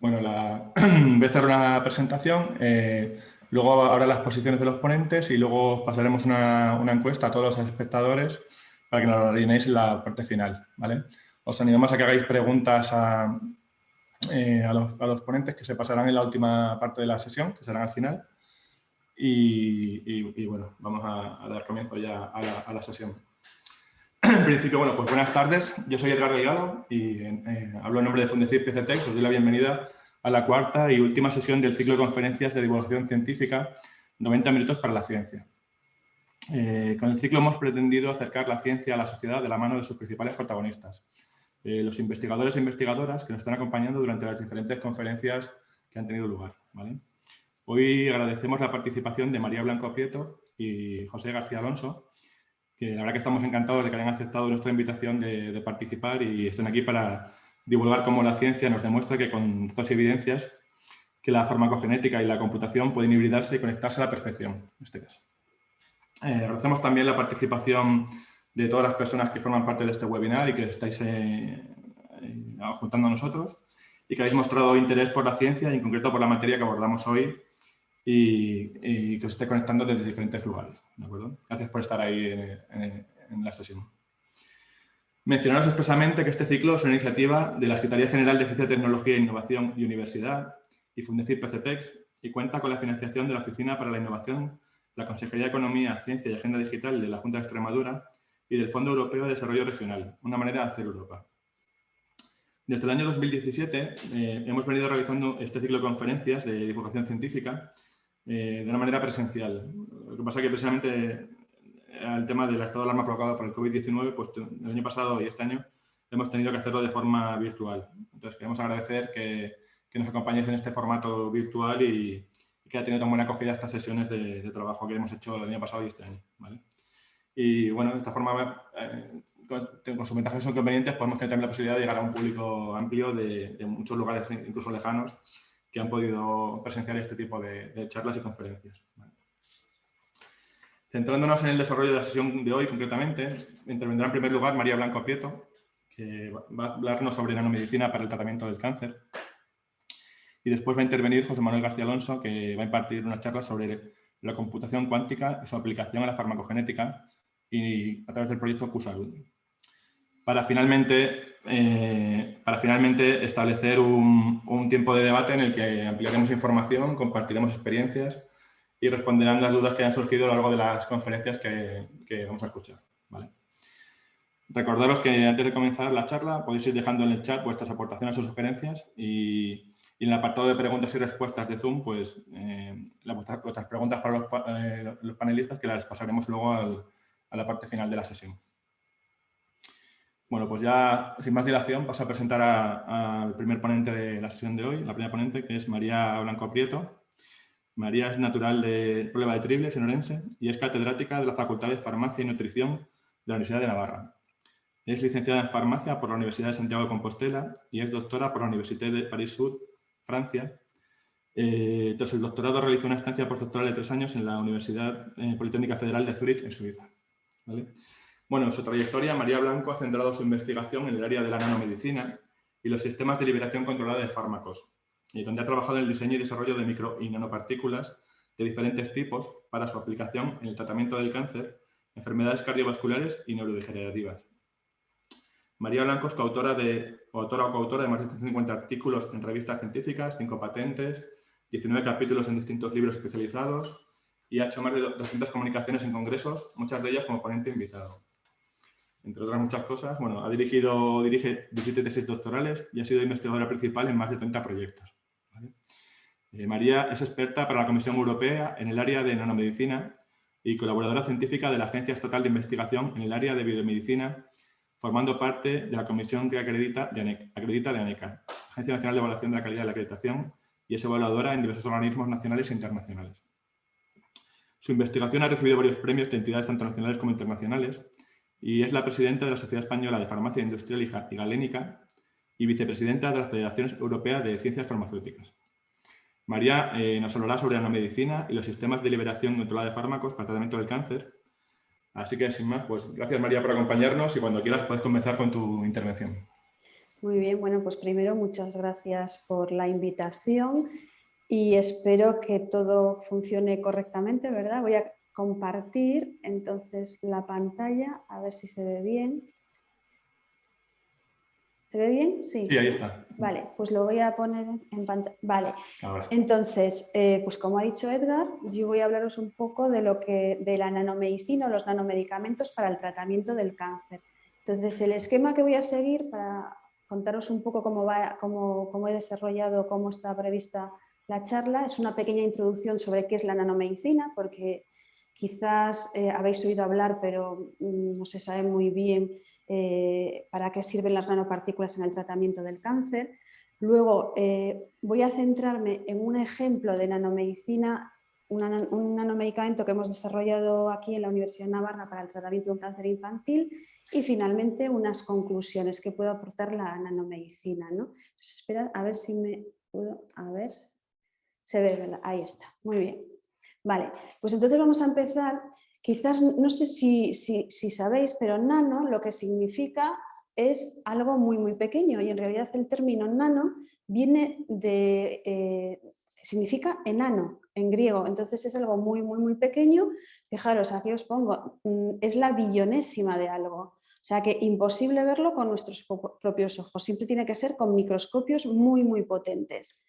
Bueno, voy a hacer una presentación, luego ahora las posiciones de los ponentes y luego pasaremos una encuesta a todos los espectadores para que nos la rellenéis en la parte final, ¿vale? Os animamos a que hagáis preguntas a los ponentes que se pasarán en la última parte de la sesión, que serán al final. Y bueno, vamos a dar comienzo ya a la sesión. En principio, bueno, pues buenas tardes. Yo soy Edgar Delgado y hablo en nombre de Fundecip PCTEX. Os doy la bienvenida a la cuarta y última sesión del ciclo de conferencias de divulgación científica, 90 minutos para la ciencia. Con el ciclo hemos pretendido acercar la ciencia a la sociedad de la mano de sus principales protagonistas, los investigadores e investigadoras que nos están acompañando durante las diferentes conferencias que han tenido lugar, ¿vale? Hoy agradecemos la participación de María Blanco Prieto y José García Alonso, que la verdad que estamos encantados de que hayan aceptado nuestra invitación de participar y estén aquí para divulgar cómo la ciencia nos demuestra que con estas evidencias que la farmacogenética y la computación pueden hibridarse y conectarse a la perfección, en este caso. Agradecemos también la participación de todas las personas que forman parte de este webinar y que estáis juntando a nosotros y que habéis mostrado interés por la ciencia y en concreto por la materia que abordamos hoy y que os esté conectando desde diferentes lugares, ¿de acuerdo? Gracias por estar ahí en la sesión. Mencionaros expresamente que este ciclo es una iniciativa de la Secretaría General de Ciencia, Tecnología, Innovación y Universidad y Fundecip PCTEX y cuenta con la financiación de la Oficina para la Innovación, la Consejería de Economía, Ciencia y Agenda Digital de la Junta de Extremadura y del Fondo Europeo de Desarrollo Regional, una manera de hacer Europa. Desde el año 2017 hemos venido realizando este ciclo de conferencias de divulgación científica de una manera presencial. Lo que pasa es que precisamente al tema del estado de alarma provocado por el COVID-19, pues el año pasado y este año hemos tenido que hacerlo de forma virtual. Entonces queremos agradecer que nos acompañéis en este formato virtual y que haya tenido tan buena acogida estas sesiones de trabajo que hemos hecho el año pasado y este año, ¿vale? Y bueno, de esta forma, con sus ventajas y sus inconvenientes, podemos tener también la posibilidad de llegar a un público amplio de muchos lugares, incluso lejanos, que han podido presenciar este tipo de charlas y conferencias, ¿vale? Centrándonos en el desarrollo de la sesión de hoy, concretamente, intervendrá en primer lugar María Blanco Prieto, que va a hablarnos sobre nanomedicina para el tratamiento del cáncer. Y después va a intervenir José Manuel García Alonso, que va a impartir una charla sobre la computación cuántica y su aplicación a la farmacogenética y a través del proyecto QSalud. Para finalmente establecer un tiempo de debate en el que ampliaremos información, compartiremos experiencias y responderán las dudas que hayan surgido a lo largo de las conferencias que vamos a escuchar, ¿vale? Recordaros que antes de comenzar la charla podéis ir dejando en el chat vuestras aportaciones o sugerencias y en el apartado de preguntas y respuestas de Zoom, pues vuestras preguntas para los panelistas que las pasaremos luego a la parte final de la sesión. Bueno, pues ya sin más dilación paso a presentar al primer ponente de la sesión de hoy, la primera ponente, que es María Blanco Prieto. María es natural de Puebla de Tribles, en Orense, y es catedrática de la Facultad de Farmacia y Nutrición de la Universidad de Navarra. Es licenciada en Farmacia por la Universidad de Santiago de Compostela y es doctora por la Université de París-Sud, Francia. Tras el doctorado realizó una estancia postdoctoral de 3 años en la Universidad Politécnica Federal de Zúrich, en Suiza, ¿vale? Bueno, en su trayectoria, María Blanco ha centrado su investigación en el área de la nanomedicina y los sistemas de liberación controlada de fármacos, y donde ha trabajado en el diseño y desarrollo de micro y nanopartículas de diferentes tipos para su aplicación en el tratamiento del cáncer, enfermedades cardiovasculares y neurodegenerativas. María Blanco es autora o coautora de más de 150 artículos en revistas científicas, 5 patentes, 19 capítulos en distintos libros especializados y ha hecho más de 200 comunicaciones en congresos, muchas de ellas como ponente invitado. Entre otras muchas cosas, bueno, dirige 17 tesis doctorales y ha sido investigadora principal en más de 30 proyectos, ¿vale? María es experta para la Comisión Europea en el área de nanomedicina y colaboradora científica de la Agencia Estatal de Investigación en el área de biomedicina, formando parte de la comisión que acredita de ANECA, Agencia Nacional de Evaluación de la Calidad de la Acreditación, y es evaluadora en diversos organismos nacionales e internacionales. Su investigación ha recibido varios premios de entidades tanto nacionales como internacionales y es la presidenta de la Sociedad Española de Farmacia Industrial y Galénica y vicepresidenta de la Federación Europea de Ciencias Farmacéuticas. María nos hablará sobre la nanomedicina y los sistemas de liberación controlada de fármacos para el tratamiento del cáncer. Así que, sin más, pues gracias María por acompañarnos y cuando quieras puedes comenzar con tu intervención. Muy bien, bueno, pues primero muchas gracias por la invitación y espero que todo funcione correctamente, ¿verdad? Voy a compartir entonces la pantalla, a ver si se ve bien. ¿Se ve bien? Sí, Sí, ahí ¿no? está. Vale, pues lo voy a poner en pantalla. Vale, Ahora. entonces, pues como ha dicho Edgar, yo voy a hablaros un poco de la nanomedicina o los nanomedicamentos para el tratamiento del cáncer. Entonces, el esquema que voy a seguir para contaros un poco cómo he desarrollado, cómo está prevista la charla, es una pequeña introducción sobre qué es la nanomedicina, porque quizás habéis oído hablar, pero no se sabe muy bien para qué sirven las nanopartículas en el tratamiento del cáncer. Luego voy a centrarme en un ejemplo de nanomedicina, un nanomedicamento que hemos desarrollado aquí en la Universidad de Navarra para el tratamiento de un cáncer infantil y finalmente unas conclusiones que puede aportar la nanomedicina, ¿no? Entonces, espera, a ver si me puedo, a ver, se ve, ¿verdad? Ahí está, muy bien. Vale, pues entonces vamos a empezar. Quizás, no sé si sabéis, pero nano lo que significa es algo muy, muy pequeño y en realidad el término nano viene significa enano en griego, entonces es algo muy, muy, muy pequeño. Fijaros, aquí os pongo, es la billonésima de algo. O sea que imposible verlo con nuestros propios ojos, siempre tiene que ser con microscopios muy, muy potentes.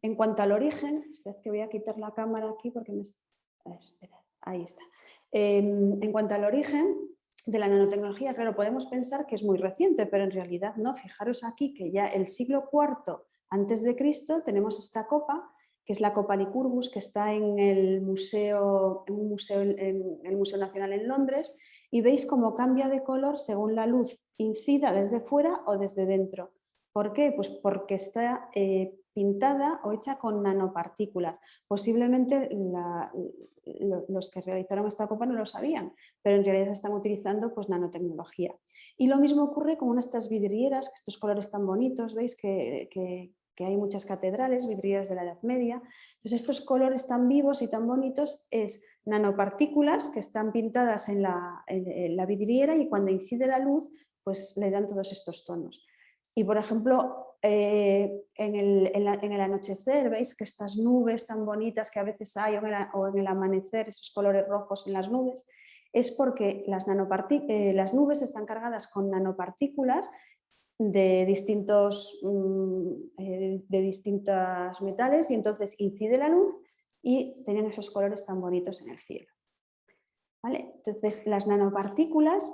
En cuanto al origen, esperad que voy a quitar la cámara aquí porque me... Esperad, ahí está. En cuanto al origen de la nanotecnología, claro, podemos pensar que es muy reciente, pero en realidad no. Fijaros aquí que ya el siglo IV antes de Cristo tenemos esta copa, que es la Copa Licurgus, que está en el Museo Nacional en Londres, y veis cómo cambia de color según la luz incida desde fuera o desde dentro. ¿Por qué? Pues porque está pintada o hecha con nanopartículas. Posiblemente los que realizaron esta copa no lo sabían, pero en realidad están utilizando pues, nanotecnología. Y lo mismo ocurre con estas vidrieras, que estos colores tan bonitos, veis que hay muchas catedrales, vidrieras de la Edad Media. Entonces estos colores tan vivos y tan bonitos es nanopartículas que están pintadas en la vidriera y cuando incide la luz pues le dan todos estos tonos. Y por ejemplo, en el anochecer, veis que estas nubes tan bonitas que a veces hay o en el amanecer, esos colores rojos en las nubes, es porque las nubes están cargadas con nanopartículas de distintos metales y entonces incide la luz y tienen esos colores tan bonitos en el cielo. ¿Vale? Entonces, las nanopartículas,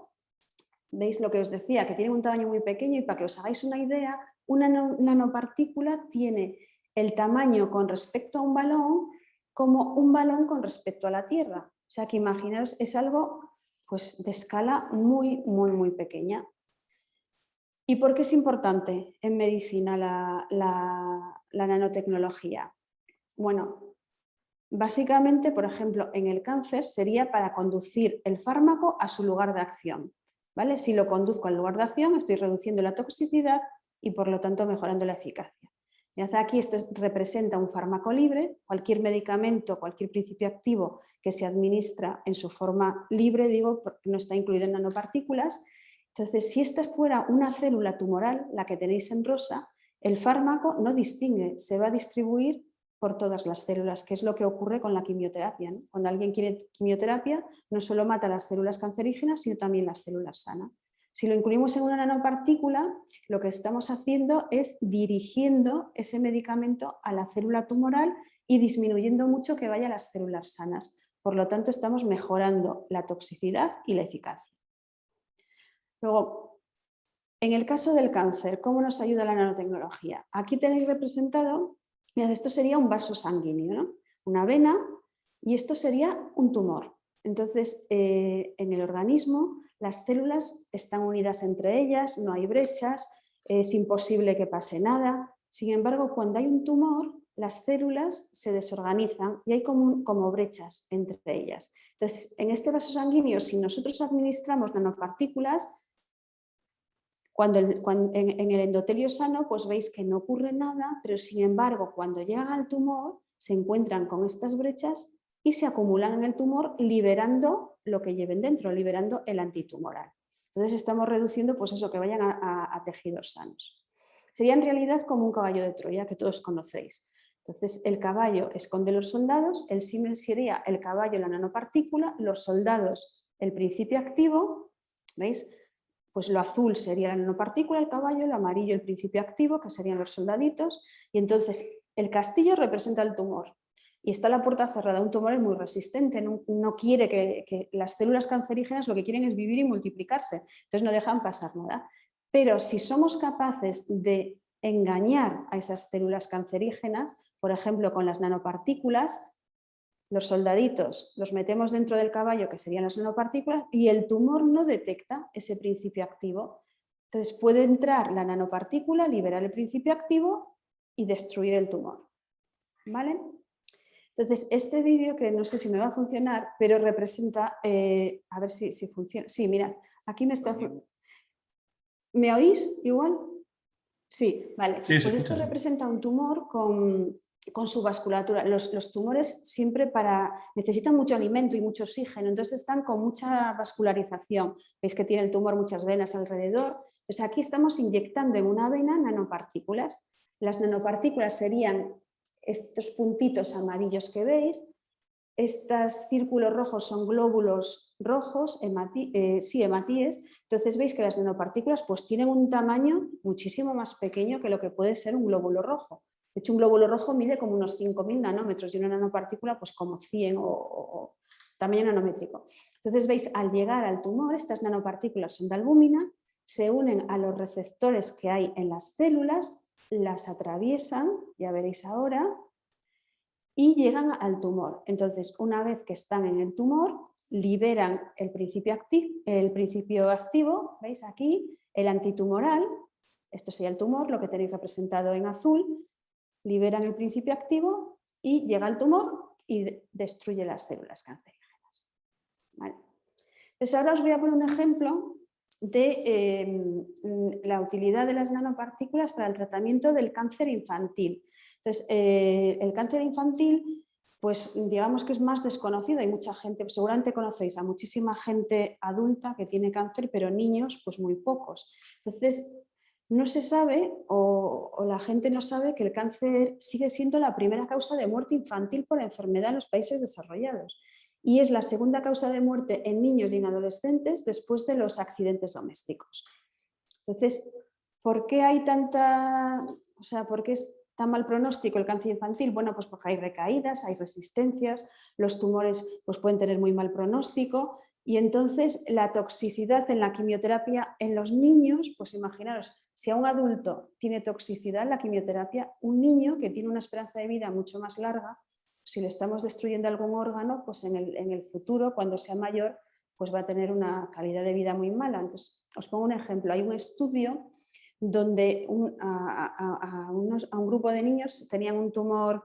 veis lo que os decía, que tienen un tamaño muy pequeño y para que os hagáis una idea, una nanopartícula tiene el tamaño con respecto a un balón como un balón con respecto a la Tierra. O sea que imaginaos, es algo pues, de escala muy, muy, muy pequeña. ¿Y por qué es importante en medicina la nanotecnología? Bueno, básicamente, por ejemplo, en el cáncer sería para conducir el fármaco a su lugar de acción. ¿Vale? Si lo conduzco al lugar de acción, estoy reduciendo la toxicidad y por lo tanto mejorando la eficacia. Mirad aquí, esto representa un fármaco libre, cualquier medicamento, cualquier principio activo que se administra en su forma libre, digo, porque no está incluido en nanopartículas. Entonces, si esta fuera una célula tumoral, la que tenéis en rosa, el fármaco no distingue, se va a distribuir por todas las células, que es lo que ocurre con la quimioterapia, ¿no? Cuando alguien quiere quimioterapia, no solo mata las células cancerígenas, sino también las células sanas. Si lo incluimos en una nanopartícula, lo que estamos haciendo es dirigiendo ese medicamento a la célula tumoral y disminuyendo mucho que vaya a las células sanas. Por lo tanto, estamos mejorando la toxicidad y la eficacia. Luego, en el caso del cáncer, ¿cómo nos ayuda la nanotecnología? Aquí tenéis representado, mirad, esto sería un vaso sanguíneo, ¿no? Una vena, y esto sería un tumor. Entonces, en el organismo las células están unidas entre ellas, no hay brechas, es imposible que pase nada. Sin embargo, cuando hay un tumor, las células se desorganizan y hay como brechas entre ellas. Entonces, en este vaso sanguíneo, si nosotros administramos nanopartículas, en el endotelio sano, pues veis que no ocurre nada, pero sin embargo, cuando llegan al tumor, se encuentran con estas brechas y se acumulan en el tumor liberando lo que lleven dentro, liberando el antitumoral. Entonces estamos reduciendo pues eso, que vayan a tejidos sanos. Sería en realidad como un caballo de Troya que todos conocéis. Entonces el caballo esconde los soldados, el símil sería el caballo, la nanopartícula, los soldados, el principio activo, ¿veis? Pues lo azul sería la nanopartícula, el caballo, el amarillo el principio activo, que serían los soldaditos, y entonces el castillo representa el tumor. Y está la puerta cerrada, un tumor es muy resistente, no quiere que las células cancerígenas lo que quieren es vivir y multiplicarse, entonces no dejan pasar nada. Pero si somos capaces de engañar a esas células cancerígenas, por ejemplo con las nanopartículas, los soldaditos los metemos dentro del caballo, que serían las nanopartículas, y el tumor no detecta ese principio activo. Entonces puede entrar la nanopartícula, liberar el principio activo y destruir el tumor. ¿Vale? Entonces, este vídeo, que no sé si me va a funcionar, pero representa, a ver si funciona. Sí, mirad, aquí me está... ¿Me oís igual? Sí, vale. Sí, Pues esto representa un tumor con su vasculatura. Los tumores siempre necesitan mucho alimento y mucho oxígeno, entonces están con mucha vascularización. Veis que tiene el tumor muchas venas alrededor. Entonces aquí estamos inyectando en una vena nanopartículas. Las nanopartículas serían estos puntitos amarillos que veis. Estos círculos rojos son glóbulos rojos, hematíes. Entonces veis que las nanopartículas pues, tienen un tamaño muchísimo más pequeño que lo que puede ser un glóbulo rojo. De hecho, un glóbulo rojo mide como unos 5000 nanómetros y una nanopartícula pues como 100 o tamaño nanométrico. Entonces veis, al llegar al tumor, estas nanopartículas son de albúmina, se unen a los receptores que hay en las células, las atraviesan, ya veréis ahora, y llegan al tumor. Entonces, una vez que están en el tumor, liberan el principio activo, ¿veis aquí? El antitumoral, esto sería el tumor, lo que tenéis representado en azul, liberan el principio activo y llega al tumor y destruye las células cancerígenas. ¿Vale? Entonces, ahora os voy a poner un ejemplo de la utilidad de las nanopartículas para el tratamiento del cáncer infantil. Entonces, el cáncer infantil, pues digamos que es más desconocido. Hay mucha gente, seguramente conocéis a muchísima gente adulta que tiene cáncer, pero niños, pues muy pocos. Entonces, no se sabe o la gente no sabe que el cáncer sigue siendo la primera causa de muerte infantil por enfermedad en los países desarrollados. Y es la segunda causa de muerte en niños y en adolescentes después de los accidentes domésticos. Entonces, ¿por qué hay por qué es tan mal pronóstico el cáncer infantil? Bueno, pues porque hay recaídas, hay resistencias, los tumores pues pueden tener muy mal pronóstico y entonces la toxicidad en la quimioterapia en los niños, pues imaginaros, si a un adulto tiene toxicidad en la quimioterapia, un niño que tiene una esperanza de vida mucho más larga, si le estamos destruyendo algún órgano, pues en el futuro, cuando sea mayor, pues va a tener una calidad de vida muy mala. Entonces, os pongo un ejemplo. Hay un estudio donde a un grupo de niños tenían un tumor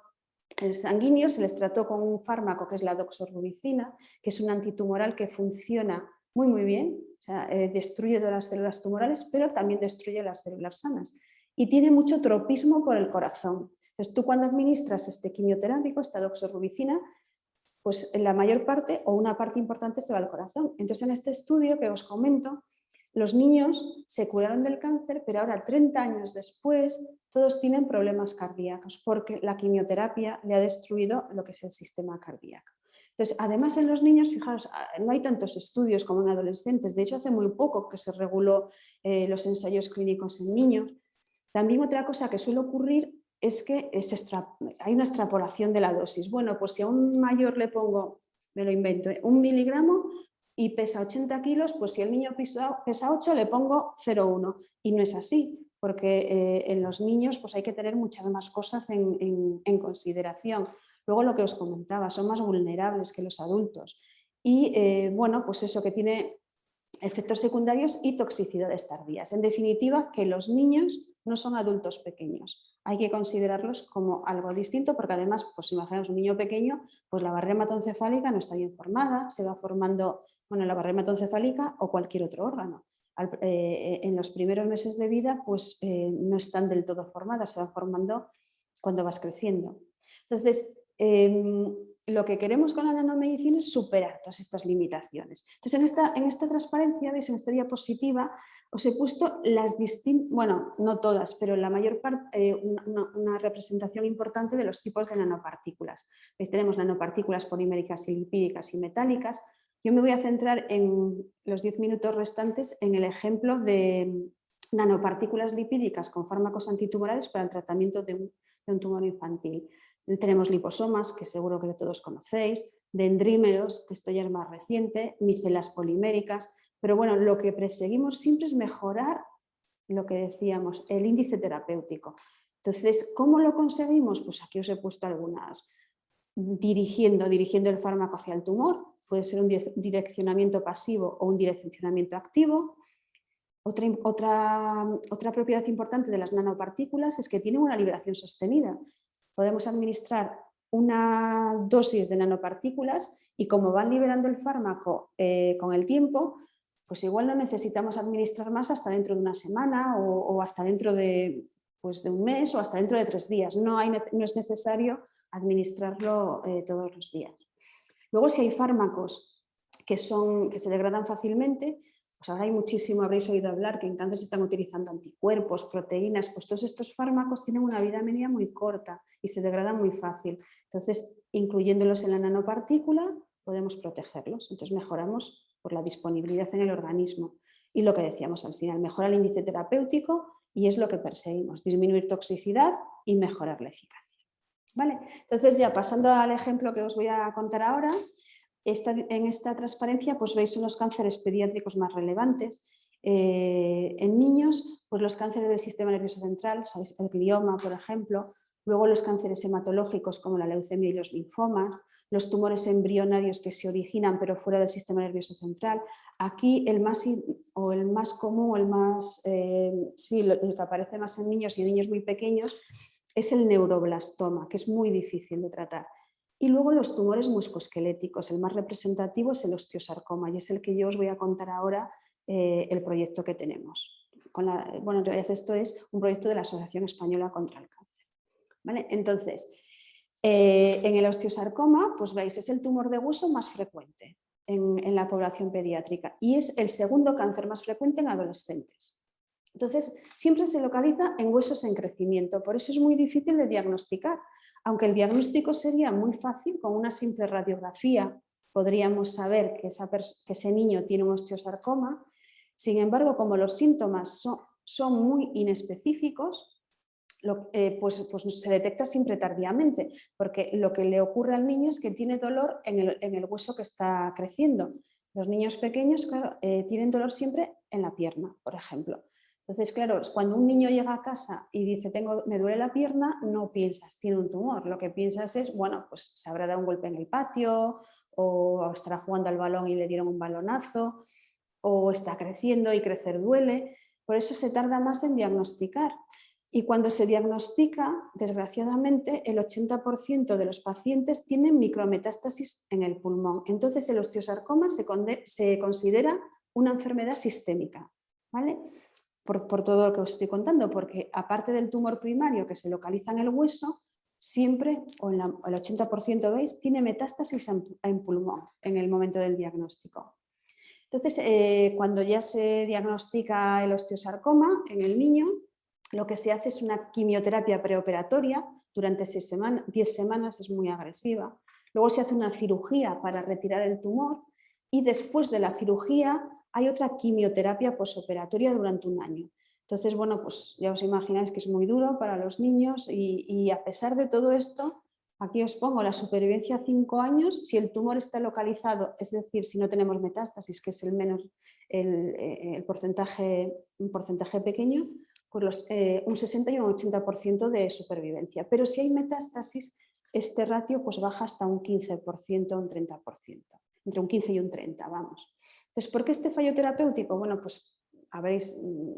sanguíneo, se les trató con un fármaco que es la doxorubicina, que es un antitumoral que funciona muy, muy bien, o sea, destruye todas las células tumorales, pero también destruye las células sanas. Y tiene mucho tropismo por el corazón. Entonces, tú cuando administras este quimioterápico, esta doxorubicina, pues en la mayor parte o una parte importante se va al corazón. Entonces, en este estudio que os comento, los niños se curaron del cáncer, pero ahora 30 años después todos tienen problemas cardíacos porque la quimioterapia le ha destruido lo que es el sistema cardíaco. Entonces, además en los niños, fijaros, no hay tantos estudios como en adolescentes. De hecho, hace muy poco que se reguló los ensayos clínicos en niños. También otra cosa que suele ocurrir es que hay una extrapolación de la dosis. Bueno, pues si a un mayor le pongo, me lo invento, 1 miligramo y pesa 80 kilos, pues si el niño pesa 8 le pongo 0,1. Y no es así, porque en los niños pues hay que tener muchas más cosas en consideración. Luego lo que os comentaba, son más vulnerables que los adultos. Y bueno, pues eso que tiene efectos secundarios y toxicidades tardías. En definitiva, que los niños no son adultos pequeños. Hay que considerarlos como algo distinto porque además, pues imaginamos un niño pequeño, pues la barrera hematoencefálica no está bien formada, se va formando, bueno, la barrera hematoencefálica o cualquier otro órgano. En los primeros meses de vida, pues no están del todo formadas, se van formando cuando vas creciendo. Entonces, lo que queremos con la nanomedicina es superar todas estas limitaciones. Entonces, en esta transparencia, ¿veis? En esta diapositiva os he puesto las distintas, bueno, no todas, pero la mayor parte, una representación importante de los tipos de nanopartículas. ¿Veis? Tenemos nanopartículas poliméricas y lipídicas y metálicas. Yo me voy a centrar en los 10 minutos restantes en el ejemplo de nanopartículas lipídicas con fármacos antitumorales para el tratamiento de un tumor infantil. Tenemos liposomas, que seguro que todos conocéis, dendrímeros, que esto ya es más reciente, micelas poliméricas, pero bueno, lo que perseguimos siempre es mejorar lo que decíamos, el índice terapéutico. Entonces, ¿cómo lo conseguimos? Pues aquí os he puesto algunas. Dirigiendo el fármaco hacia el tumor, puede ser un direccionamiento pasivo o un direccionamiento activo. Otra propiedad importante de las nanopartículas es que tienen una liberación sostenida. Podemos administrar una dosis de nanopartículas y como van liberando el fármaco con el tiempo, pues igual no necesitamos administrar más hasta dentro de una semana o hasta dentro de un mes o hasta dentro de 3 días. No es necesario administrarlo todos los días. Luego, si hay fármacos que se degradan fácilmente, pues ahora hay muchísimo, habréis oído hablar que en cáncer se están utilizando anticuerpos, proteínas, pues todos estos fármacos tienen una vida media muy corta y se degradan muy fácil. Entonces, incluyéndolos en la nanopartícula, podemos protegerlos. Entonces, mejoramos por la disponibilidad en el organismo. Y lo que decíamos al final, mejora el índice terapéutico y es lo que perseguimos, disminuir toxicidad y mejorar la eficacia. ¿Vale? Entonces, ya pasando al ejemplo que os voy a contar ahora, en esta transparencia pues veis unos cánceres pediátricos más relevantes. En niños, pues los cánceres del sistema nervioso central, ¿sabéis? El glioma, por ejemplo, luego los cánceres hematológicos como la leucemia y los linfomas, los tumores embrionarios que se originan pero fuera del sistema nervioso central. Aquí el más común, el que aparece más en niños y en niños muy pequeños es el neuroblastoma, que es muy difícil de tratar. Y luego los tumores muscoesqueléticos, el más representativo es el osteosarcoma y es el que yo os voy a contar ahora el proyecto que tenemos. En realidad esto es un proyecto de la Asociación Española contra el Cáncer. ¿Vale? Entonces, en el osteosarcoma, pues veis, es el tumor de hueso más frecuente en la población pediátrica y es el segundo cáncer más frecuente en adolescentes. Entonces, siempre se localiza en huesos en crecimiento, por eso es muy difícil de diagnosticar. Aunque el diagnóstico sería muy fácil, con una simple radiografía podríamos saber que ese niño tiene un osteosarcoma. Sin embargo, como los síntomas son muy inespecíficos, pues se detecta siempre tardíamente, porque lo que le ocurre al niño es que tiene dolor en el hueso que está creciendo. Los niños pequeños, claro, tienen dolor siempre en la pierna, por ejemplo. Entonces, claro, cuando un niño llega a casa y dice me duele la pierna, no piensas, tiene un tumor. Lo que piensas es, bueno, pues se habrá dado un golpe en el patio o estará jugando al balón y le dieron un balonazo o está creciendo y crecer duele. Por eso se tarda más en diagnosticar. Y cuando se diagnostica, desgraciadamente, el 80% de los pacientes tienen micrometástasis en el pulmón. Entonces, el osteosarcoma se considera una enfermedad sistémica, ¿vale? Por todo lo que os estoy contando, porque aparte del tumor primario que se localiza en el hueso, siempre, o el 80% veis, tiene metástasis en pulmón en el momento del diagnóstico. Entonces, cuando ya se diagnostica el osteosarcoma en el niño, lo que se hace es una quimioterapia preoperatoria durante 10 semanas, es muy agresiva. Luego se hace una cirugía para retirar el tumor y después de la cirugía hay otra quimioterapia posoperatoria durante 1 año. Entonces, bueno, pues ya os imagináis que es muy duro para los niños y a pesar de todo esto, aquí os pongo la supervivencia a 5 años, si el tumor está localizado, es decir, si no tenemos metástasis, que es un porcentaje pequeño, pues un 60 y un 80% de supervivencia. Pero si hay metástasis, este ratio pues baja hasta un 15% o un 30%, entre un 15 y un 30, vamos. Entonces, ¿por qué este fallo terapéutico? Bueno, pues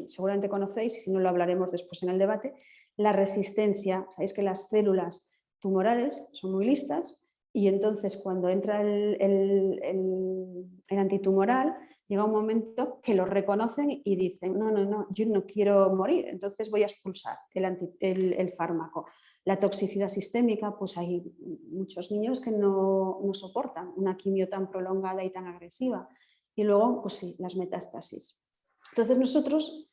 seguramente conocéis, y si no lo hablaremos después en el debate, la resistencia. Sabéis que las células tumorales son muy listas Y entonces cuando entra el antitumoral, llega un momento que lo reconocen y dicen, no, yo no quiero morir, entonces voy a expulsar el fármaco. La toxicidad sistémica, pues hay muchos niños que no soportan una quimio tan prolongada y tan agresiva. Y luego, pues sí, las metástasis. Entonces nosotros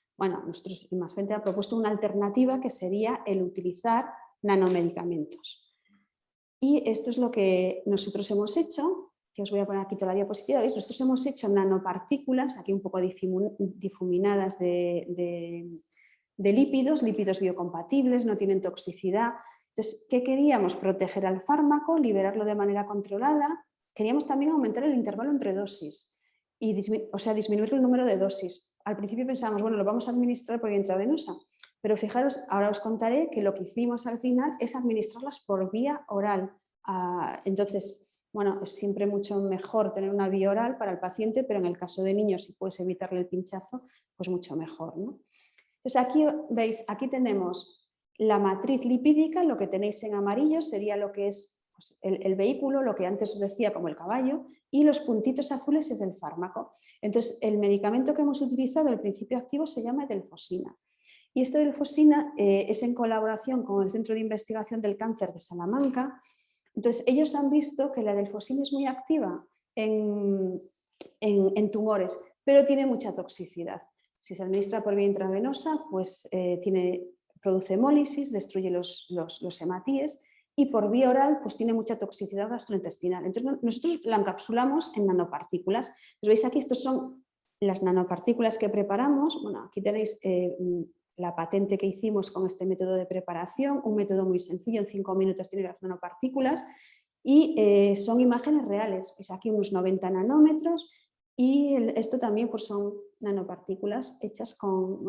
y más gente ha propuesto una alternativa que sería el utilizar nanomedicamentos. Y esto es lo que nosotros hemos hecho, que os voy a poner aquí toda la diapositiva, ¿veis? Nosotros hemos hecho nanopartículas, aquí un poco difuminadas de lípidos biocompatibles, no tienen toxicidad. Entonces, ¿qué queríamos? Proteger al fármaco, liberarlo de manera controlada. Queríamos también aumentar el intervalo entre dosis, disminuir el número de dosis. Al principio pensábamos, bueno, lo vamos a administrar por vía intravenosa, pero fijaros, ahora os contaré que lo que hicimos al final es administrarlas por vía oral. Entonces, bueno, es siempre mucho mejor tener una vía oral para el paciente, pero en el caso de niños, si puedes evitarle el pinchazo, pues mucho mejor, ¿no? Entonces aquí veis, aquí tenemos la matriz lipídica, lo que tenéis en amarillo sería lo que es pues, el vehículo, lo que antes os decía como el caballo, y los puntitos azules es el fármaco. Entonces el medicamento que hemos utilizado, el principio activo, se llama edelfosina. Y esta edelfosina es en colaboración con el Centro de Investigación del Cáncer de Salamanca. Entonces ellos han visto que la edelfosina es muy activa en tumores, pero tiene mucha toxicidad. Si se administra por vía intravenosa, pues produce hemólisis, destruye los hematíes, y por vía oral pues tiene mucha toxicidad gastrointestinal. Entonces nosotros la encapsulamos en nanopartículas. Entonces, veis aquí, estos son las nanopartículas que preparamos. Bueno, aquí tenéis la patente que hicimos con este método de preparación, un método muy sencillo, en 5 minutos tiene las nanopartículas y son imágenes reales. Veis aquí unos 90 nanómetros. Y esto también pues, son nanopartículas hechas con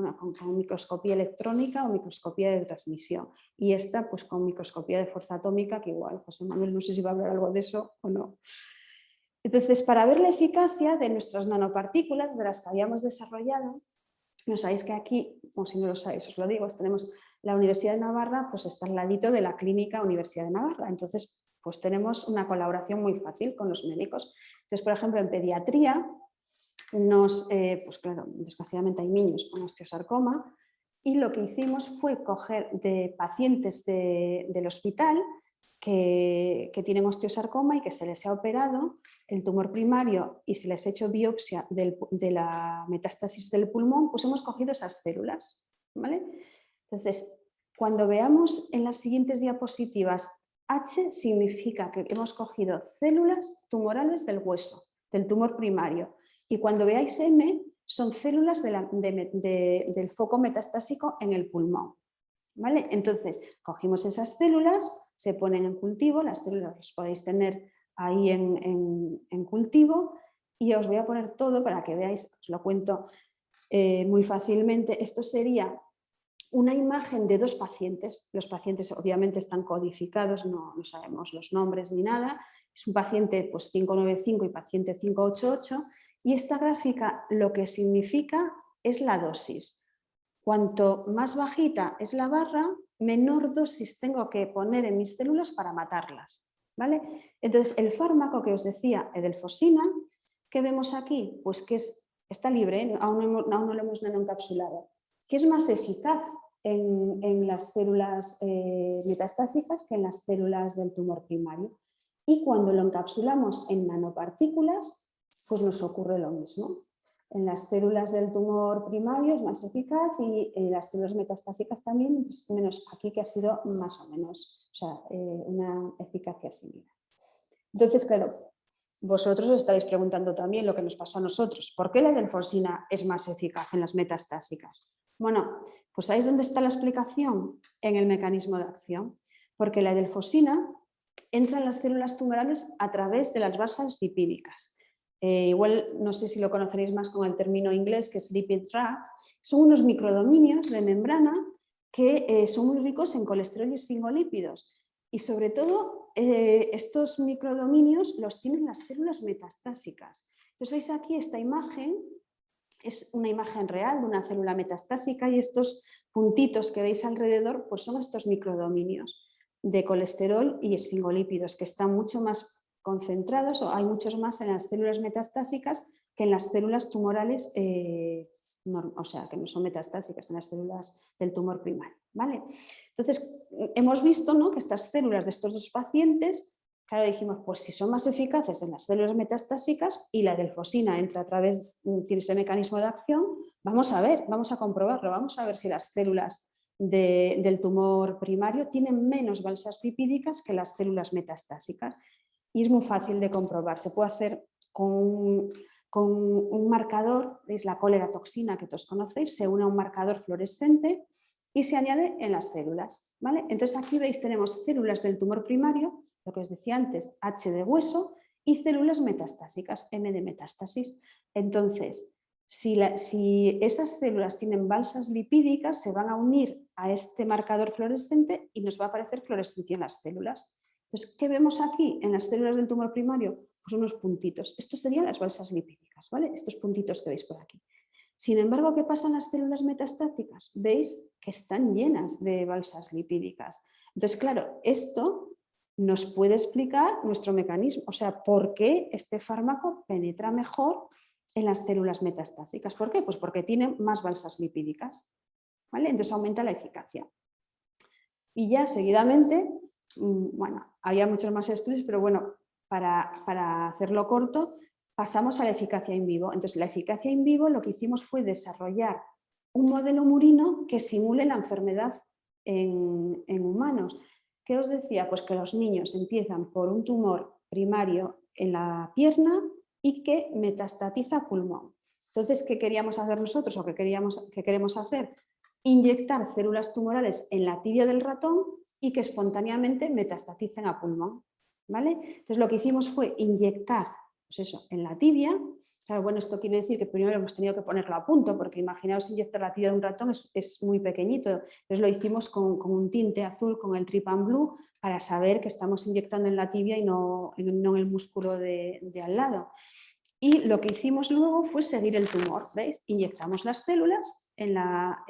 microscopía electrónica o microscopía de transmisión. Y esta pues con microscopía de fuerza atómica, que igual José Manuel no sé si va a hablar algo de eso o no. Entonces, para ver la eficacia de nuestras nanopartículas, de las que habíamos desarrollado, no sabéis que aquí, o si no lo sabéis, os lo digo, tenemos la Universidad de Navarra, pues está al ladito de la Clínica Universidad de Navarra. Entonces, pues tenemos una colaboración muy fácil con los médicos. Entonces, por ejemplo, en pediatría, pues claro, desgraciadamente hay niños con osteosarcoma y lo que hicimos fue coger de pacientes del hospital que tienen osteosarcoma y que se les ha operado el tumor primario y se les ha hecho biopsia de la metástasis del pulmón, pues hemos cogido esas células, ¿vale? Entonces, cuando veamos en las siguientes diapositivas, H significa que hemos cogido células tumorales del hueso, del tumor primario. Y cuando veáis M, son células del foco metastásico en el pulmón. ¿Vale? Entonces, cogimos esas células, se ponen en cultivo, las células las podéis tener ahí en cultivo y os voy a poner todo para que veáis, os lo cuento muy fácilmente. Esto sería una imagen de 2 pacientes. Los pacientes obviamente están codificados, no sabemos los nombres ni nada. Es un paciente pues, 595 y paciente 588. Y esta gráfica lo que significa es la dosis. Cuanto más bajita es la barra, menor dosis tengo que poner en mis células para matarlas, ¿vale? Entonces, el fármaco que os decía, edelfosina, ¿qué vemos aquí? Pues que está libre, ¿eh? aún no lo hemos nanoencapsulado, que es más eficaz en las células metastásicas que en las células del tumor primario. Y cuando lo encapsulamos en nanopartículas, pues nos ocurre lo mismo. En las células del tumor primario es más eficaz y en las células metastásicas también, menos aquí que ha sido más o menos, o sea, una eficacia similar. Entonces, claro, vosotros os estaréis preguntando también lo que nos pasó a nosotros. ¿Por qué la edelfosina es más eficaz en las metastásicas? Bueno, pues ¿sabéis dónde está la explicación? En el mecanismo de acción. Porque la edelfosina entra en las células tumorales a través de las vasas lipídicas. Igual no sé si lo conoceréis más con el término inglés que es lipid trap. Son unos microdominios de membrana que son muy ricos en colesterol y esfingolípidos. Y sobre todo estos microdominios los tienen las células metastásicas. Entonces veis aquí esta imagen, es una imagen real de una célula metastásica y estos puntitos que veis alrededor pues son estos microdominios. de colesterol y esfingolípidos, que están mucho más concentrados, o hay muchos más en las células metastásicas que en las células tumorales, o sea, que no son metastásicas, en las células del tumor primario, ¿vale? Entonces, hemos visto, ¿no?, que estas células de estos dos pacientes, claro, dijimos, pues si son más eficaces en las células metastásicas y la delfosina entra a través, tiene ese mecanismo de acción, vamos a ver, vamos a comprobarlo, vamos a ver si las células del tumor primario tienen menos balsas lipídicas que las células metastásicas. Y es muy fácil de comprobar, se puede hacer con un marcador, es la cólera toxina que todos conocéis, se une a un marcador fluorescente y se añade en las células, ¿vale? Entonces aquí veis, tenemos células del tumor primario, lo que os decía antes, H de hueso, y células metastásicas, M de metástasis. Entonces, si esas células tienen balsas lipídicas, se van a unir a este marcador fluorescente y nos va a aparecer fluorescencia en las células. Entonces, ¿qué vemos aquí en las células del tumor primario? Pues unos puntitos. Estos serían las balsas lipídicas, ¿vale? Estos puntitos que veis por aquí. Sin embargo, ¿qué pasa en las células metastáticas? Veis que están llenas de balsas lipídicas. Entonces, claro, esto nos puede explicar nuestro mecanismo, o sea, por qué este fármaco penetra mejor en las células metastásicas. ¿Por qué? Pues porque tiene más balsas lipídicas, ¿vale? Entonces aumenta la eficacia. Y ya seguidamente, bueno, había muchos más estudios, pero bueno, para hacerlo corto, pasamos a la eficacia in vivo. Entonces, la eficacia in vivo lo que hicimos fue desarrollar un modelo murino que simule la enfermedad en humanos. ¿Qué os decía? Pues que los niños empiezan por un tumor primario en la pierna y que metastatiza a pulmón. Entonces, ¿qué queríamos hacer nosotros o qué queremos hacer? Inyectar células tumorales en la tibia del ratón y que espontáneamente metastaticen a pulmón, ¿vale? Entonces, lo que hicimos fue inyectar, pues eso, en la tibia. Claro, bueno, esto quiere decir que primero hemos tenido que ponerlo a punto, porque imaginaos inyectar la tibia de un ratón es muy pequeñito. Entonces lo hicimos con un tinte azul, con el Trypan Blue, para saber que estamos inyectando en la tibia y no en el músculo de al lado. Y lo que hicimos luego fue seguir el tumor, ¿veis? Inyectamos las células en la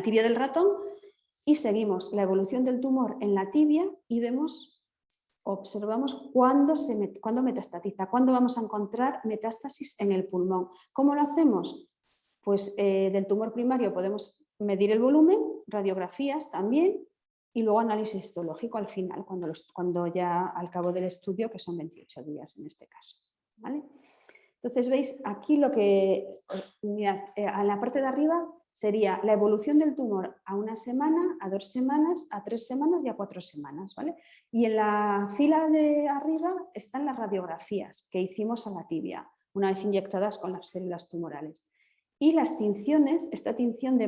tibia del ratón y seguimos la evolución del tumor en la tibia y observamos cuándo metastatiza, cuándo vamos a encontrar metástasis en el pulmón. ¿Cómo lo hacemos? Pues del tumor primario podemos medir el volumen, radiografías también, y luego análisis histológico al final, cuando ya al cabo del estudio, que son 28 días en este caso, ¿vale? Entonces veis aquí lo que, mirad, a la parte de arriba sería la evolución del tumor a 1 semana, a 2 semanas, a 3 semanas y a 4 semanas, ¿vale? Y en la fila de arriba están las radiografías que hicimos a la tibia, una vez inyectadas con las células tumorales. Y las tinciones, esta tinción de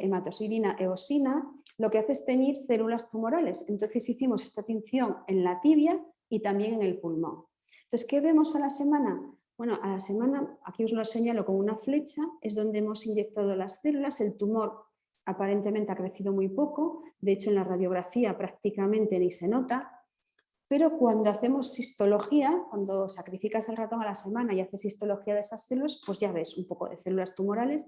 hematoxilina eosina, lo que hace es teñir células tumorales. Entonces hicimos esta tinción en la tibia y también en el pulmón. Entonces, ¿qué vemos a la semana? Bueno, a la semana, aquí os lo señalo con una flecha, es donde hemos inyectado las células. El tumor aparentemente ha crecido muy poco, de hecho en la radiografía prácticamente ni se nota, pero cuando hacemos histología, cuando sacrificas el ratón a la semana y haces histología de esas células, pues ya ves un poco de células tumorales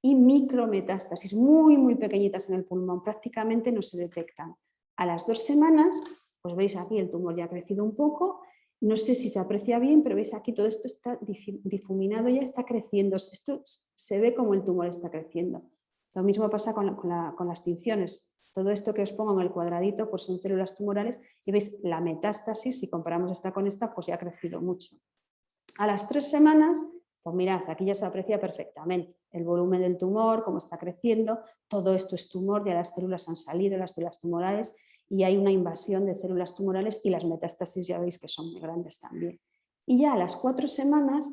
y micrometástasis, muy, muy pequeñitas en el pulmón, prácticamente no se detectan. A las 2 semanas, pues veis aquí el tumor ya ha crecido un poco. No sé si se aprecia bien, pero veis aquí todo esto está difuminado, ya está creciendo. Esto se ve como el tumor está creciendo. Lo mismo pasa con las tinciones. Todo esto que os pongo en el cuadradito pues son células tumorales y veis la metástasis, si comparamos esta con esta, pues ya ha crecido mucho. A las 3 semanas, pues mirad, aquí ya se aprecia perfectamente el volumen del tumor, cómo está creciendo. Todo esto es tumor, ya las células han salido, las células tumorales, y hay una invasión de células tumorales y las metástasis ya veis que son muy grandes también. Y ya a las 4 semanas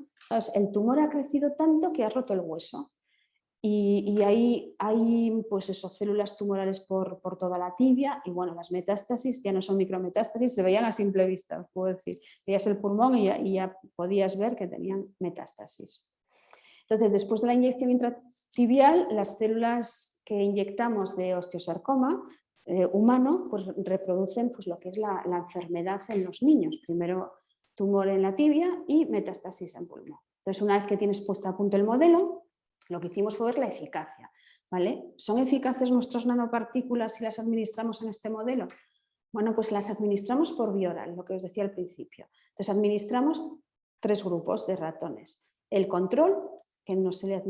el tumor ha crecido tanto que ha roto el hueso. Y ahí hay pues eso, células tumorales por toda la tibia y bueno, las metástasis ya no son micrometástasis, se veían a simple vista, os puedo decir. Veías el pulmón y ya podías ver que tenían metástasis. Entonces, después de la inyección intratibial, las células que inyectamos de osteosarcoma humano pues reproducen pues, lo que es la enfermedad en los niños. Primero tumor en la tibia y metástasis en pulmón. Entonces, una vez que tienes puesto a punto el modelo, Lo que hicimos fue ver la eficacia, ¿vale? ¿Son eficaces nuestras nanopartículas si las administramos en este modelo? Bueno, pues las administramos por vía oral, lo que os decía al principio. Entonces, administramos 3 grupos de ratones. El control, que no, se le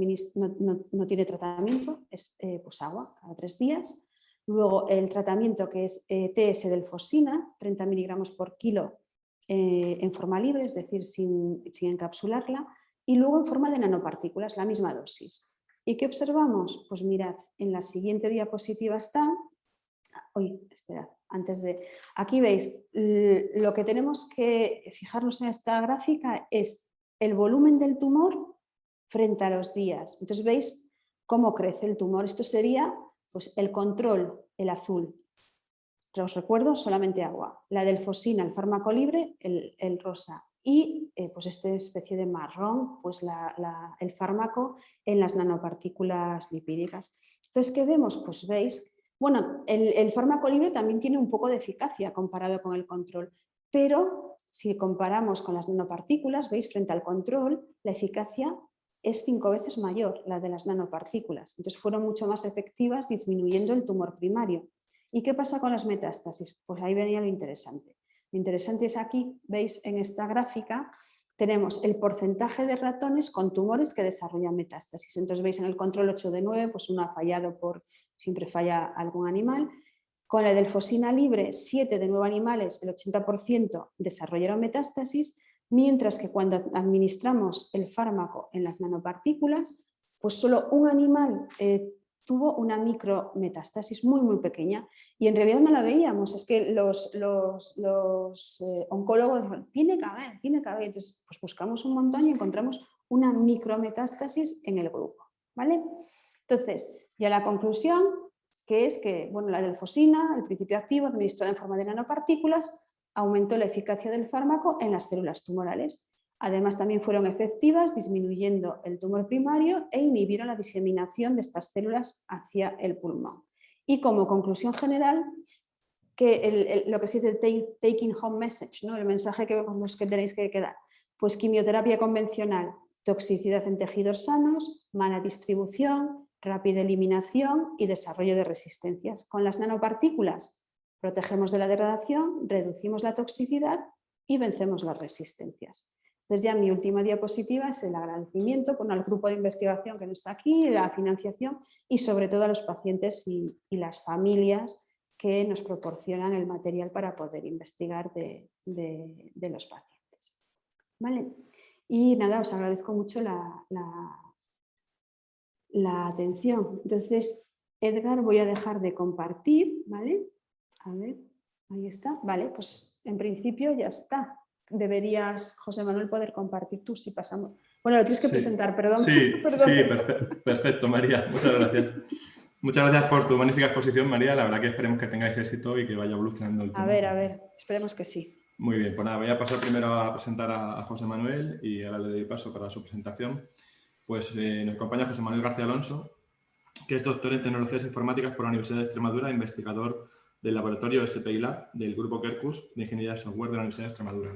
no tiene tratamiento, es pues agua cada 3 días. Luego el tratamiento, que es TS delfosina, 30 miligramos por kilo en forma libre, es decir, sin encapsularla. Y luego en forma de nanopartículas, la misma dosis. ¿Y qué observamos? Pues mirad, en la siguiente diapositiva está... Esperad, antes de... Aquí veis, lo que tenemos que fijarnos en esta gráfica es el volumen del tumor frente a los días. Entonces veis cómo crece el tumor. Esto sería pues, el control, el azul. Os recuerdo, solamente agua. La delfosina, el fármaco libre, el rosa. Y pues esta especie de marrón, pues el fármaco en las nanopartículas lipídicas. Entonces, ¿qué vemos? Pues veis, bueno, el fármaco libre también tiene un poco de eficacia comparado con el control, pero si comparamos con las nanopartículas, veis, frente al control, la eficacia es 5 veces mayor, la de las nanopartículas. Entonces, fueron mucho más efectivas disminuyendo el tumor primario. ¿Y qué pasa con las metástasis? Pues ahí venía lo interesante. Lo interesante es aquí, veis en esta gráfica, tenemos el porcentaje de ratones con tumores que desarrollan metástasis. Entonces veis en el control 8 de 9, pues uno ha fallado siempre falla algún animal. Con la delfosina libre, 7 de 9 animales, el 80% desarrollaron metástasis, mientras que cuando administramos el fármaco en las nanopartículas, pues solo un animal tuvo una micrometástasis muy, muy pequeña y en realidad no la veíamos. Es que los oncólogos tiene que haber. Entonces, pues buscamos un montón y encontramos una micrometástasis en el grupo, ¿vale? Entonces, ya la conclusión, que es que bueno, la delfosina, el principio activo administrado en forma de nanopartículas, aumentó la eficacia del fármaco en las células tumorales. Además, también fueron efectivas disminuyendo el tumor primario e inhibieron la diseminación de estas células hacia el pulmón. Y como conclusión general, que lo que se dice el taking home message, ¿no? El mensaje que tenéis que dar, pues quimioterapia convencional, toxicidad en tejidos sanos, mala distribución, rápida eliminación y desarrollo de resistencias. Con las nanopartículas protegemos de la degradación, reducimos la toxicidad y vencemos las resistencias. Entonces ya mi última diapositiva es el agradecimiento al grupo de investigación que no está aquí, la financiación y sobre todo a los pacientes y las familias que nos proporcionan el material para poder investigar de los pacientes. ¿Vale? Y nada, os agradezco mucho la atención. Entonces, Edgar, voy a dejar de compartir, ¿vale? A ver, ahí está. Vale, pues en principio ya está. Deberías, José Manuel, poder compartir tú si pasamos. Bueno, lo tienes que presentar, perdón. Sí, perdón. Sí, perfecto, María. Muchas gracias. Muchas gracias por tu magnífica exposición, María. La verdad que esperemos que tengáis éxito y que vaya evolucionando el tema. A ver, esperemos que sí. Muy bien, pues nada, voy a pasar primero a presentar a José Manuel y ahora le doy paso para su presentación. Pues nos acompaña José Manuel García Alonso, que es doctor en Tecnologías Informáticas por la Universidad de Extremadura, investigador del laboratorio SPI Lab del Grupo Quercus de Ingeniería de Software de la Universidad de Extremadura.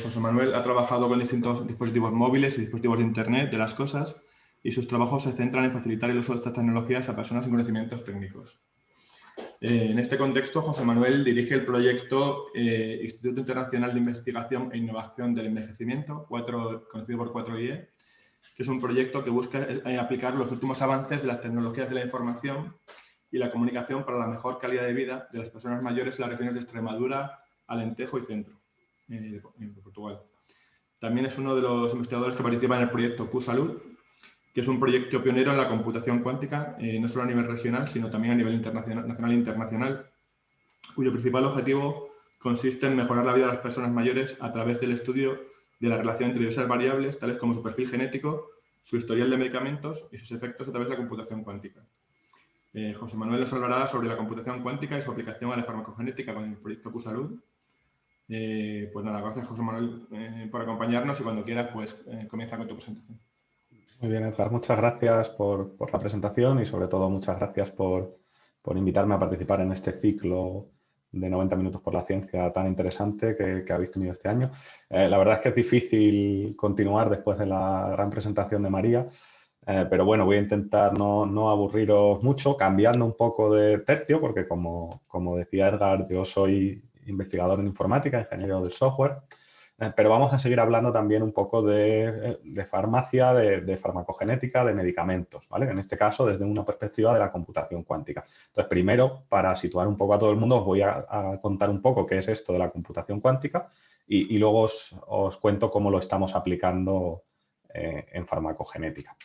José Manuel ha trabajado con distintos dispositivos móviles y dispositivos de Internet de las cosas y sus trabajos se centran en facilitar el uso de estas tecnologías a personas sin conocimientos técnicos. En este contexto, José Manuel dirige el proyecto Instituto Internacional de Investigación e Innovación del Envejecimiento, conocido por 4IE, que es un proyecto que busca aplicar los últimos avances de las tecnologías de la información y la comunicación para la mejor calidad de vida de las personas mayores en las regiones de Extremadura, Alentejo y Centro, en Portugal. También es uno de los investigadores que participa en el proyecto Q-Salud, que es un proyecto pionero en la computación cuántica, no solo a nivel regional, sino también a nivel nacional e internacional, cuyo principal objetivo consiste en mejorar la vida de las personas mayores a través del estudio de la relación entre diversas variables, tales como su perfil genético, su historial de medicamentos y sus efectos a través de la computación cuántica. José Manuel nos hablará sobre la computación cuántica y su aplicación a la farmacogenética con el proyecto Q-Salud. Pues nada, gracias José Manuel por acompañarnos y cuando quieras pues comienza con tu presentación. Muy bien, Edgar, muchas gracias por la presentación y sobre todo muchas gracias por invitarme a participar en este ciclo de 90 minutos por la ciencia tan interesante que habéis tenido este año. La verdad es que es difícil continuar después de la gran presentación de María, pero bueno, voy a intentar no aburriros mucho, cambiando un poco de tercio, porque como decía Edgar, yo soy investigador en informática, ingeniero del software, pero vamos a seguir hablando también un poco de farmacia, de farmacogenética, de medicamentos, ¿vale? En este caso, desde una perspectiva de la computación cuántica. Entonces, primero, para situar un poco a todo el mundo, os voy a contar un poco qué es esto de la computación cuántica y luego os cuento cómo lo estamos aplicando en farmacogenética.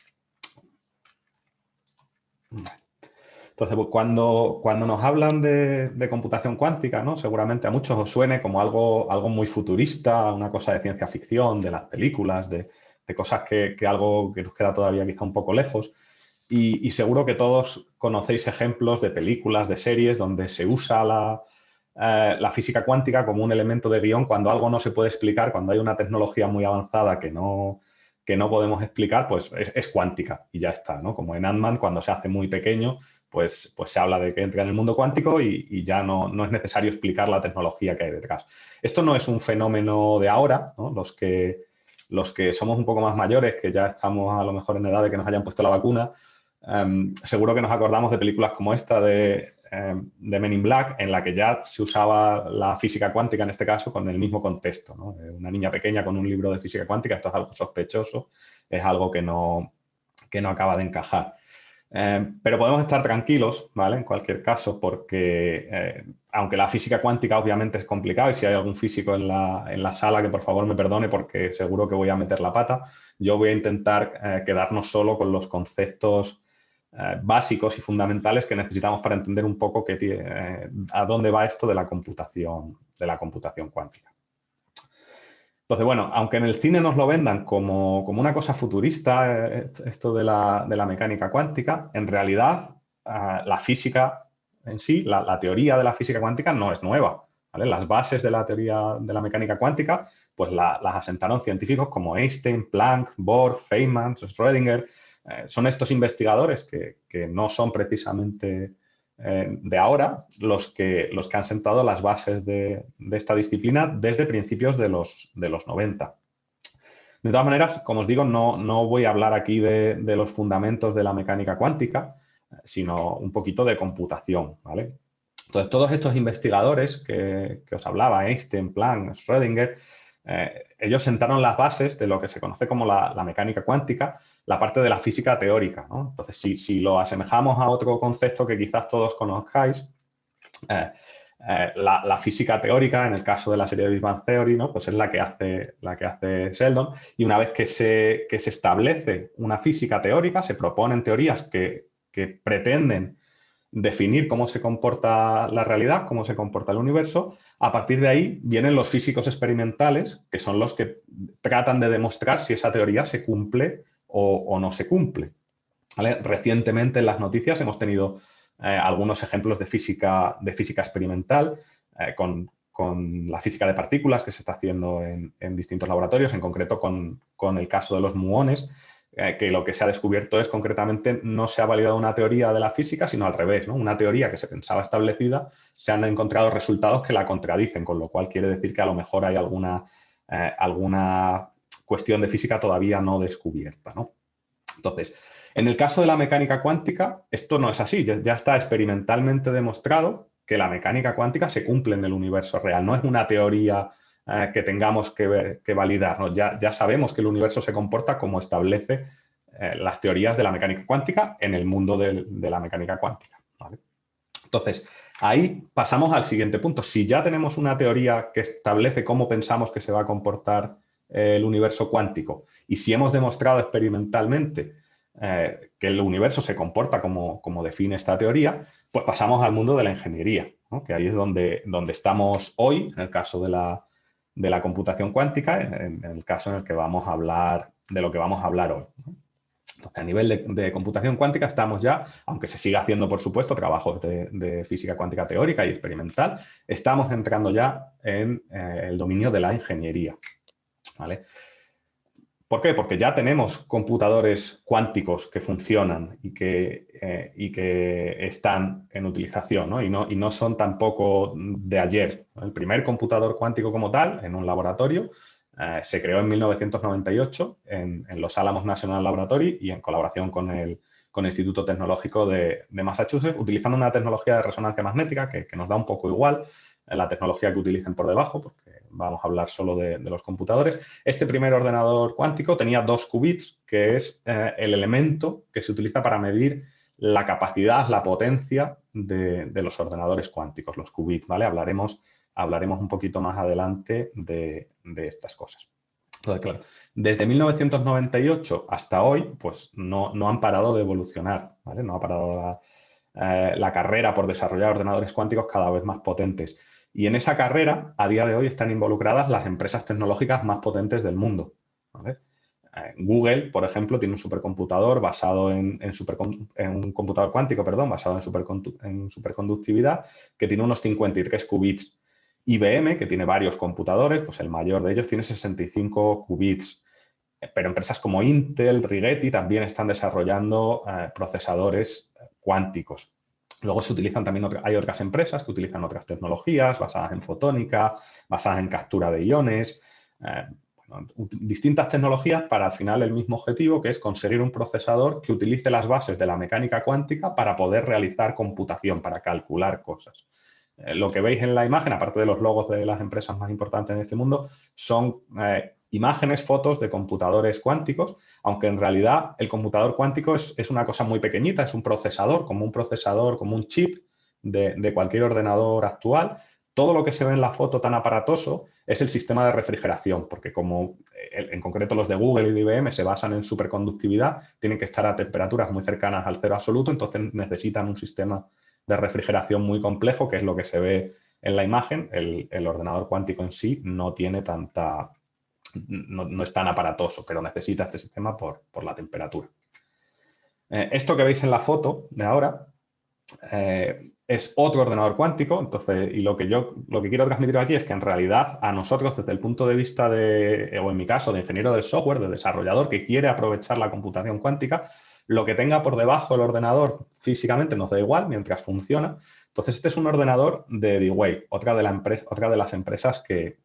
Entonces, pues, cuando nos hablan de computación cuántica, ¿no? Seguramente a muchos os suene como algo muy futurista, una cosa de ciencia ficción, de las películas, de cosas que algo que nos queda todavía quizá un poco lejos. Y seguro que todos conocéis ejemplos de películas, de series, donde se usa la física cuántica como un elemento de guión cuando algo no se puede explicar, cuando hay una tecnología muy avanzada que no podemos explicar, pues es cuántica y ya está, ¿no? Como en Ant-Man, cuando se hace muy pequeño, pues se habla de que entra en el mundo cuántico y ya no es necesario explicar la tecnología que hay detrás. Esto no es un fenómeno de ahora, ¿no? Los que somos un poco más mayores, que ya estamos a lo mejor en edad de que nos hayan puesto la vacuna, seguro que nos acordamos de películas como esta de Men in Black, en la que ya se usaba la física cuántica, en este caso, con el mismo contexto, ¿no? Una niña pequeña con un libro de física cuántica, esto es algo sospechoso, es algo que no acaba de encajar. Pero podemos estar tranquilos, ¿vale? En cualquier caso, porque aunque la física cuántica obviamente es complicado y si hay algún físico en la sala que por favor me perdone porque seguro que voy a meter la pata, yo voy a intentar quedarnos solo con los conceptos básicos y fundamentales que necesitamos para entender un poco a dónde va esto de la computación cuántica. Entonces, bueno, aunque en el cine nos lo vendan como una cosa futurista, esto de la mecánica cuántica, en realidad la física en sí, la teoría de la física cuántica no es nueva, ¿vale? Las bases de la teoría de la mecánica cuántica, pues las asentaron científicos como Einstein, Planck, Bohr, Feynman, Schrödinger. Son estos investigadores que no son precisamente de ahora los que han sentado las bases de esta disciplina desde principios de los 90. De todas maneras, como os digo, no voy a hablar aquí de los fundamentos de la mecánica cuántica, sino un poquito de computación, ¿vale? Entonces, todos estos investigadores que os hablaba, Einstein, Planck, Schrödinger, ellos sentaron las bases de lo que se conoce como la mecánica cuántica, la parte de la física teórica, ¿no? Entonces, si lo asemejamos a otro concepto que quizás todos conozcáis, la física teórica, en el caso de la serie de Big Bang Theory, ¿no? Pues es la que hace Sheldon, y una vez que se establece una física teórica, se proponen teorías que pretenden definir cómo se comporta la realidad, cómo se comporta el universo. A partir de ahí vienen los físicos experimentales, que son los que tratan de demostrar si esa teoría se cumple o no se cumple, ¿vale? Recientemente en las noticias hemos tenido algunos ejemplos de física experimental con la física de partículas que se está haciendo en distintos laboratorios, en concreto con el caso de los muones, que lo que se ha descubierto es concretamente no se ha validado una teoría de la física, sino al revés, ¿no? Una teoría que se pensaba establecida, se han encontrado resultados que la contradicen, con lo cual quiere decir que a lo mejor hay alguna cuestión de física todavía no descubierta, ¿no? Entonces, en el caso de la mecánica cuántica, esto no es así, ya está experimentalmente demostrado que la mecánica cuántica se cumple en el universo real, no es una teoría que tengamos que validar, ¿no? Ya sabemos que el universo se comporta como establece las teorías de la mecánica cuántica en el mundo de la mecánica cuántica, ¿vale? Entonces, ahí pasamos al siguiente punto. Si ya tenemos una teoría que establece cómo pensamos que se va a comportar el universo cuántico y si hemos demostrado experimentalmente que el universo se comporta como define esta teoría, pues pasamos al mundo de la ingeniería, ¿no? Que ahí es donde estamos hoy, en el caso de la computación cuántica, en el caso en el que vamos a hablar, de lo que vamos a hablar hoy, ¿no? Entonces, a nivel de computación cuántica estamos ya, aunque se siga haciendo, por supuesto, trabajos de física cuántica teórica y experimental, estamos entrando ya en el dominio de la ingeniería, ¿vale? ¿Por qué? Porque ya tenemos computadores cuánticos que funcionan y que están en utilización, ¿no? Y no son tampoco de ayer. El primer computador cuántico como tal, en un laboratorio, se creó en 1998 en Los Alamos National Laboratory y en colaboración con el Instituto Tecnológico de Massachusetts, utilizando una tecnología de resonancia magnética que nos da un poco igual la tecnología que utilicen por debajo, porque vamos a hablar solo de los computadores. Este primer ordenador cuántico tenía 2 qubits, que es el elemento que se utiliza para medir la capacidad, la potencia de los ordenadores cuánticos, los qubits, ¿vale? Hablaremos un poquito más adelante de estas cosas. Entonces, claro, desde 1998 hasta hoy, pues no han parado de evolucionar, ¿vale? No ha parado la carrera por desarrollar ordenadores cuánticos cada vez más potentes. Y en esa carrera, a día de hoy, están involucradas las empresas tecnológicas más potentes del mundo, ¿vale? Google, por ejemplo, tiene un supercomputador basado en un computador cuántico, perdón, basado en superconductividad, que tiene unos 53 qubits. IBM, que tiene varios computadores, pues el mayor de ellos tiene 65 qubits. Pero empresas como Intel, Rigetti también están desarrollando procesadores cuánticos. Luego se utilizan también, hay otras empresas que utilizan otras tecnologías basadas en fotónica, basadas en captura de iones, distintas tecnologías para al final el mismo objetivo, que es conseguir un procesador que utilice las bases de la mecánica cuántica para poder realizar computación, para calcular cosas. Lo que veis en la imagen, aparte de los logos de las empresas más importantes en este mundo, son imágenes, fotos de computadores cuánticos, aunque en realidad el computador cuántico es una cosa muy pequeñita, es un procesador, como un chip de cualquier ordenador actual. Todo lo que se ve en la foto tan aparatoso es el sistema de refrigeración, porque como en concreto los de Google y de IBM se basan en superconductividad, tienen que estar a temperaturas muy cercanas al cero absoluto, entonces necesitan un sistema de refrigeración muy complejo, que es lo que se ve en la imagen. El ordenador cuántico en sí no tiene no es tan aparatoso, pero necesita este sistema por la temperatura. Esto que veis en la foto de ahora es otro ordenador cuántico. Entonces, y lo que quiero transmitir aquí es que en realidad a nosotros, desde el punto de vista o en mi caso, de ingeniero del software, de desarrollador que quiere aprovechar la computación cuántica, lo que tenga por debajo el ordenador físicamente nos da igual mientras funciona. Entonces, este es un ordenador de D-Wave, otra de las empresas que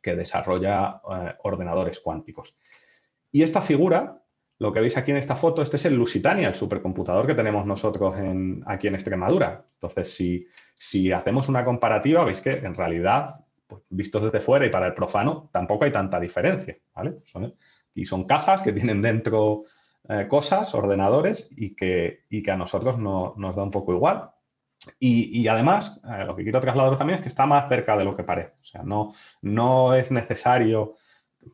desarrolla ordenadores cuánticos. Y esta figura, lo que veis aquí en esta foto, este es el Lusitania, el supercomputador que tenemos nosotros aquí en Extremadura. Entonces, si hacemos una comparativa, veis que en realidad, pues, vistos desde fuera y para el profano, tampoco hay tanta diferencia, ¿vale? Son cajas que tienen dentro cosas, ordenadores, y que a nosotros nos da un poco igual. Y además, lo que quiero trasladaros también es que está más cerca de lo que parece. O sea, no es necesario,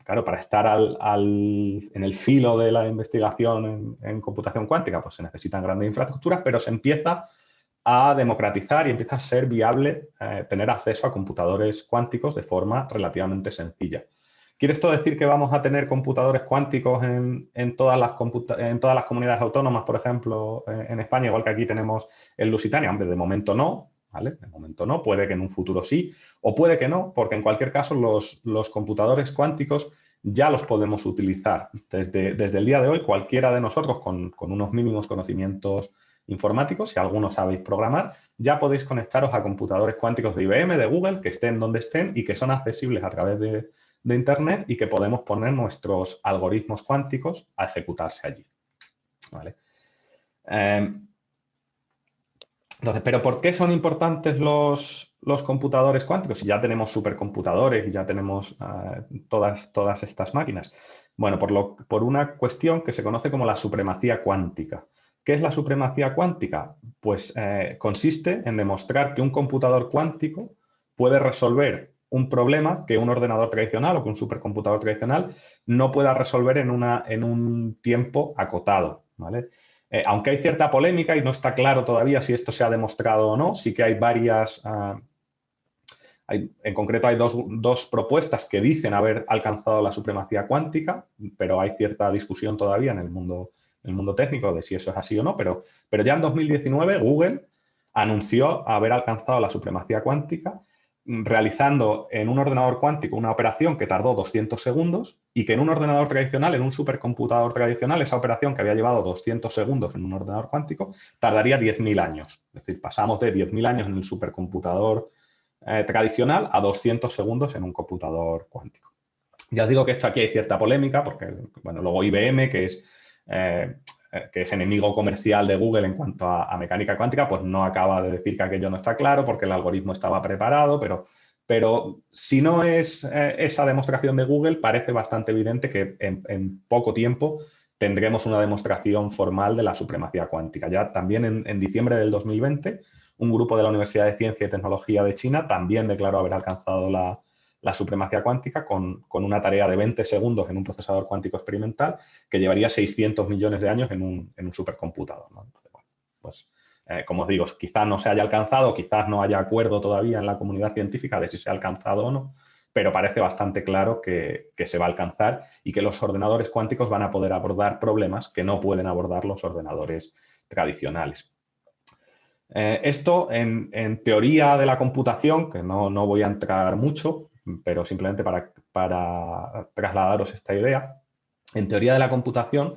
claro, para estar en el filo de la investigación en computación cuántica, pues se necesitan grandes infraestructuras, pero se empieza a democratizar y empieza a ser viable tener acceso a computadores cuánticos de forma relativamente sencilla. ¿Quiere esto decir que vamos a tener computadores cuánticos en todas las comunidades autónomas, por ejemplo, en España, igual que aquí tenemos el Lusitania? Hombre, de momento no, ¿vale? De momento no, puede que en un futuro sí, o puede que no, porque en cualquier caso los computadores cuánticos ya los podemos utilizar. Desde el día de hoy, cualquiera de nosotros con unos mínimos conocimientos informáticos, si algunos sabéis programar, ya podéis conectaros a computadores cuánticos de IBM, de Google, que estén donde estén y que son accesibles a través de Internet y que podemos poner nuestros algoritmos cuánticos a ejecutarse allí. ¿Vale? Entonces, ¿pero por qué son importantes los computadores cuánticos? Si ya tenemos supercomputadores y ya tenemos todas estas máquinas. Bueno, por una cuestión que se conoce como la supremacía cuántica. ¿Qué es la supremacía cuántica? Pues consiste en demostrar que un computador cuántico puede resolver un problema que un ordenador tradicional o que un supercomputador tradicional no pueda resolver en un tiempo acotado, ¿vale? Aunque hay cierta polémica y no está claro todavía si esto se ha demostrado o no, sí que hay varias, en concreto hay dos propuestas que dicen haber alcanzado la supremacía cuántica, pero hay cierta discusión todavía en el mundo técnico de si eso es así o no, pero ya en 2019 Google anunció haber alcanzado la supremacía cuántica realizando en un ordenador cuántico una operación que tardó 200 segundos y que en un ordenador tradicional, en un supercomputador tradicional, esa operación que había llevado 200 segundos en un ordenador cuántico tardaría 10.000 años. Es decir, pasamos de 10.000 años en el supercomputador tradicional a 200 segundos en un computador cuántico. Ya os digo que esto aquí hay cierta polémica porque, bueno, luego IBM, que es enemigo comercial de Google en cuanto a mecánica cuántica, pues no acaba de decir que aquello no está claro porque el algoritmo estaba preparado, pero si no es esa demostración de Google, parece bastante evidente que en poco tiempo tendremos una demostración formal de la supremacía cuántica. Ya también en diciembre del 2020, un grupo de la Universidad de Ciencia y Tecnología de China también declaró haber alcanzado la supremacía cuántica con una tarea de 20 segundos en un procesador cuántico experimental que llevaría 600 millones de años en un supercomputador, ¿no? Entonces, bueno, pues, como os digo, quizás no se haya alcanzado, quizás no haya acuerdo todavía en la comunidad científica de si se ha alcanzado o no, pero parece bastante claro que se va a alcanzar y que los ordenadores cuánticos van a poder abordar problemas que no pueden abordar los ordenadores tradicionales. Esto en teoría de la computación, que no voy a entrar mucho, pero simplemente para trasladaros esta idea, en teoría de la computación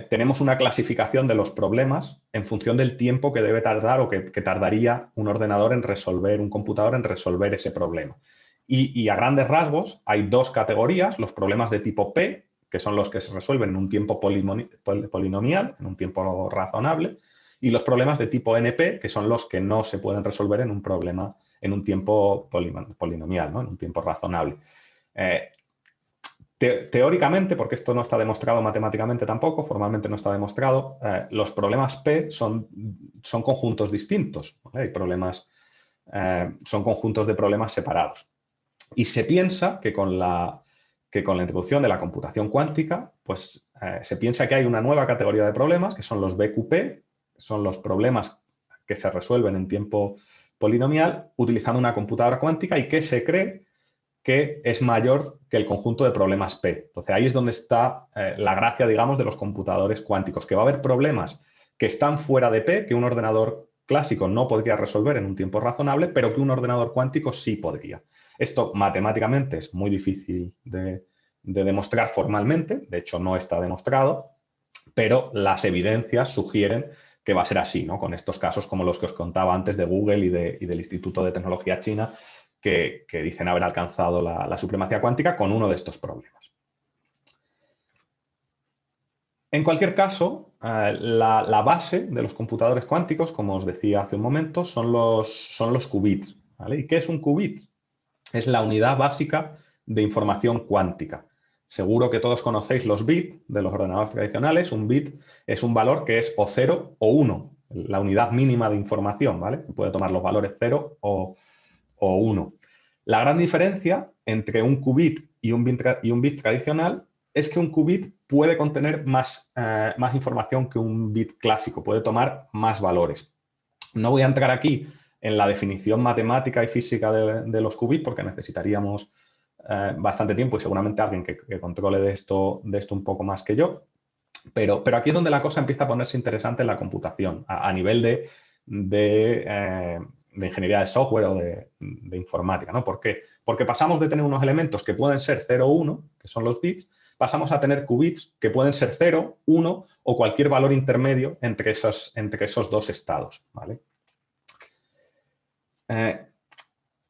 tenemos una clasificación de los problemas en función del tiempo que debe tardar o que tardaría un ordenador en resolver, un computador en resolver ese problema. Y a grandes rasgos hay dos categorías, los problemas de tipo P, que son los que se resuelven en un tiempo polinomial, en un tiempo razonable, y los problemas de tipo NP, que son los que no se pueden resolver en un tiempo polinomial, ¿no? En un tiempo razonable. Teóricamente, porque esto no está demostrado matemáticamente tampoco, formalmente no está demostrado, los problemas P son conjuntos distintos, ¿vale? Hay problemas, son conjuntos de problemas separados. Y se piensa que con la introducción de la computación cuántica, pues se piensa que hay una nueva categoría de problemas, que son los BQP, son los problemas que se resuelven en tiempo polinomial utilizando una computadora cuántica y que se cree que es mayor que el conjunto de problemas P. Entonces, ahí es donde está la gracia, digamos, de los computadores cuánticos, que va a haber problemas que están fuera de P, que un ordenador clásico no podría resolver en un tiempo razonable, pero que un ordenador cuántico sí podría. Esto matemáticamente es muy difícil de demostrar formalmente, de hecho no está demostrado, pero las evidencias sugieren que va a ser así, ¿no? Con estos casos como los que os contaba antes de Google y del Instituto de Tecnología China, que dicen haber alcanzado la supremacía cuántica con uno de estos problemas. En cualquier caso, la base de los computadores cuánticos, como os decía hace un momento, son los qubits, ¿vale? ¿Y qué es un qubit? Es la unidad básica de información cuántica. Seguro que todos conocéis los bits de los ordenadores tradicionales. Un bit es un valor que es o 0 o 1, la unidad mínima de información, ¿vale? Puede tomar los valores 0 o 1. La gran diferencia entre un qubit y un bit tradicional es que un qubit puede contener más información que un bit clásico, puede tomar más valores. No voy a entrar aquí en la definición matemática y física de los qubits porque necesitaríamos bastante tiempo y seguramente alguien que controle de esto un poco más que yo. Pero aquí es donde la cosa empieza a ponerse interesante en la computación, a nivel de ingeniería de software o de informática, ¿no? ¿Por qué? Porque pasamos de tener unos elementos que pueden ser 0 o 1, que son los bits, pasamos a tener qubits que pueden ser 0, 1 o cualquier valor intermedio entre esos dos estados, ¿vale?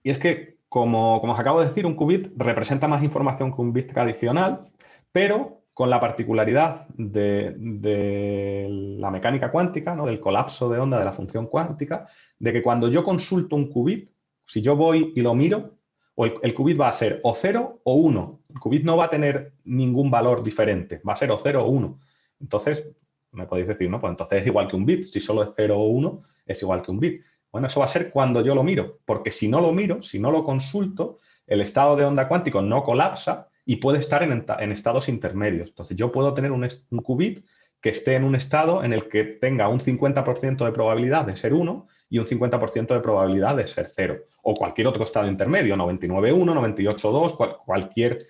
Y es que, como os acabo de decir, un qubit representa más información que un bit tradicional, pero con la particularidad de la mecánica cuántica, ¿no? Del colapso de onda de la función cuántica, de que cuando yo consulto un qubit, si yo voy y lo miro, el qubit va a ser o 0 o 1. El qubit no va a tener ningún valor diferente, va a ser o 0 o 1. Entonces, me podéis decir, ¿no? Pues entonces es igual que un bit, si solo es 0 o 1, es igual que un bit. Bueno, eso va a ser cuando yo lo miro, porque si no lo miro, si no lo consulto, el estado de onda cuántico no colapsa y puede estar en estados intermedios. Entonces, yo puedo tener un qubit que esté en un estado en el que tenga un 50% de probabilidad de ser 1 y un 50% de probabilidad de ser 0. O cualquier otro estado intermedio, 99,1, 98,2, cualquier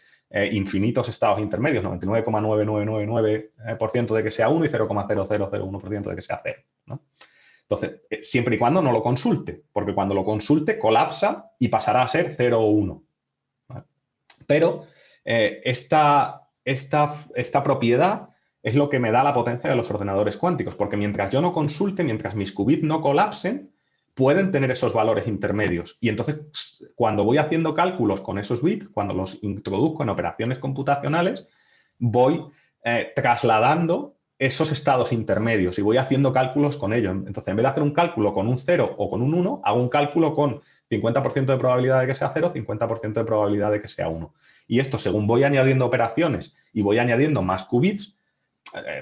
infinitos estados intermedios, 99,9999% de que sea 1 y 0,0001% de que sea 0, ¿no? Entonces, siempre y cuando no lo consulte, porque cuando lo consulte colapsa y pasará a ser 0 o 1. ¿Vale? Pero esta propiedad es lo que me da la potencia de los ordenadores cuánticos, porque mientras yo no consulte, mientras mis qubits no colapsen, pueden tener esos valores intermedios. Y entonces, cuando voy haciendo cálculos con esos bits, cuando los introduzco en operaciones computacionales, voy trasladando esos estados intermedios y voy haciendo cálculos con ellos. Entonces, en vez de hacer un cálculo con un 0 o con un 1, hago un cálculo con 50% de probabilidad de que sea 0, 50% de probabilidad de que sea 1. Y esto, según voy añadiendo operaciones y voy añadiendo más qubits,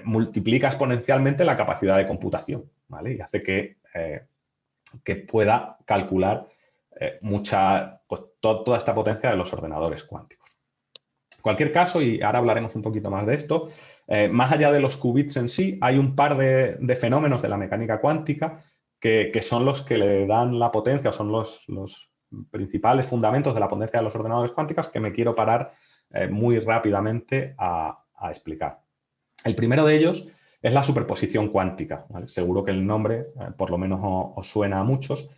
multiplica exponencialmente la capacidad de computación, ¿vale? Y hace que pueda calcular pues, toda esta potencia de los ordenadores cuánticos. En cualquier caso, y ahora hablaremos un poquito más de esto, más allá de los qubits en sí, hay un par de fenómenos de la mecánica cuántica que son los que le dan la potencia, o son los principales fundamentos de la potencia de los ordenadores cuánticos que me quiero parar muy rápidamente a explicar. El primero de ellos es la superposición cuántica, ¿vale? Seguro que el nombre por lo menos os suena a muchos,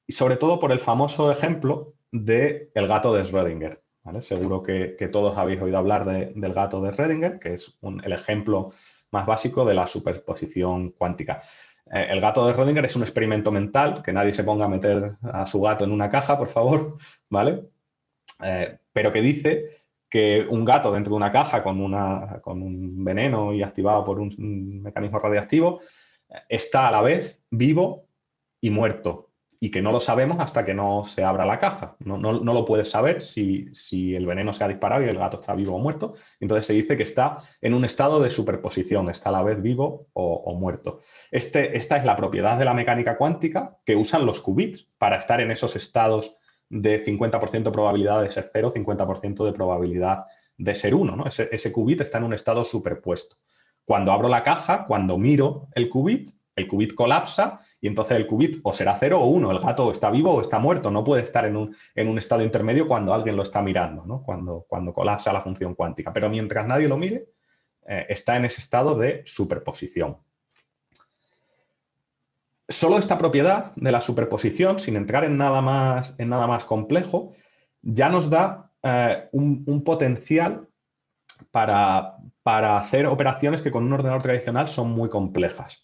y sobre todo por el famoso ejemplo del gato de Schrödinger, ¿vale? Seguro que todos habéis oído hablar del gato de Schrödinger, que es el ejemplo más básico de la superposición cuántica. El gato de Schrödinger es un experimento mental, que nadie se ponga a meter a su gato en una caja, por favor, ¿vale? Pero que dice que un gato dentro de una caja con un veneno y activado por un mecanismo radiactivo está a la vez vivo y muerto, y que no lo sabemos hasta que no se abra la caja. No lo puedes saber si el veneno se ha disparado y el gato está vivo o muerto. Entonces se dice que está en un estado de superposición, está a la vez vivo o muerto. Esta es la propiedad de la mecánica cuántica que usan los qubits para estar en esos estados de 50% probabilidad de ser 0, 50% de probabilidad de ser 1, ¿no? Ese qubit está en un estado superpuesto. Cuando abro la caja, cuando miro el qubit colapsa y entonces el qubit o será 0 o 1. El gato está vivo o está muerto. No puede estar en un estado intermedio cuando alguien lo está mirando, ¿no? Cuando colapsa la función cuántica. Pero mientras nadie lo mire, está en ese estado de superposición. Solo esta propiedad de la superposición, sin entrar en nada más complejo, ya nos da un potencial para hacer operaciones que con un ordenador tradicional son muy complejas.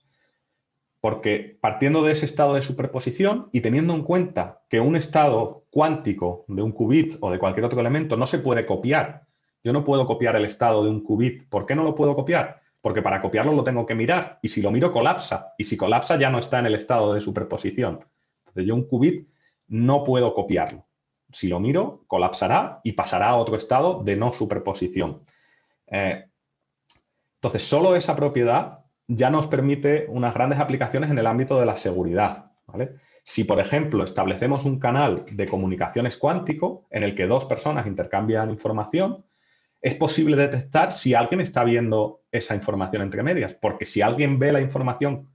Porque partiendo de ese estado de superposición y teniendo en cuenta que un estado cuántico de un qubit o de cualquier otro elemento no se puede copiar, yo no puedo copiar el estado de un qubit. ¿Por qué no lo puedo copiar? Porque para copiarlo lo tengo que mirar, y si lo miro colapsa, y si colapsa ya no está en el estado de superposición. Entonces yo un qubit no puedo copiarlo. Si lo miro, colapsará y pasará a otro estado de no superposición. Entonces solo esa propiedad ya nos permite unas grandes aplicaciones en el ámbito de la seguridad, ¿vale? Si, por ejemplo, establecemos un canal de comunicaciones cuántico en el que dos personas intercambian información, es posible detectar si alguien está viendo esa información entre medias, porque si alguien ve la información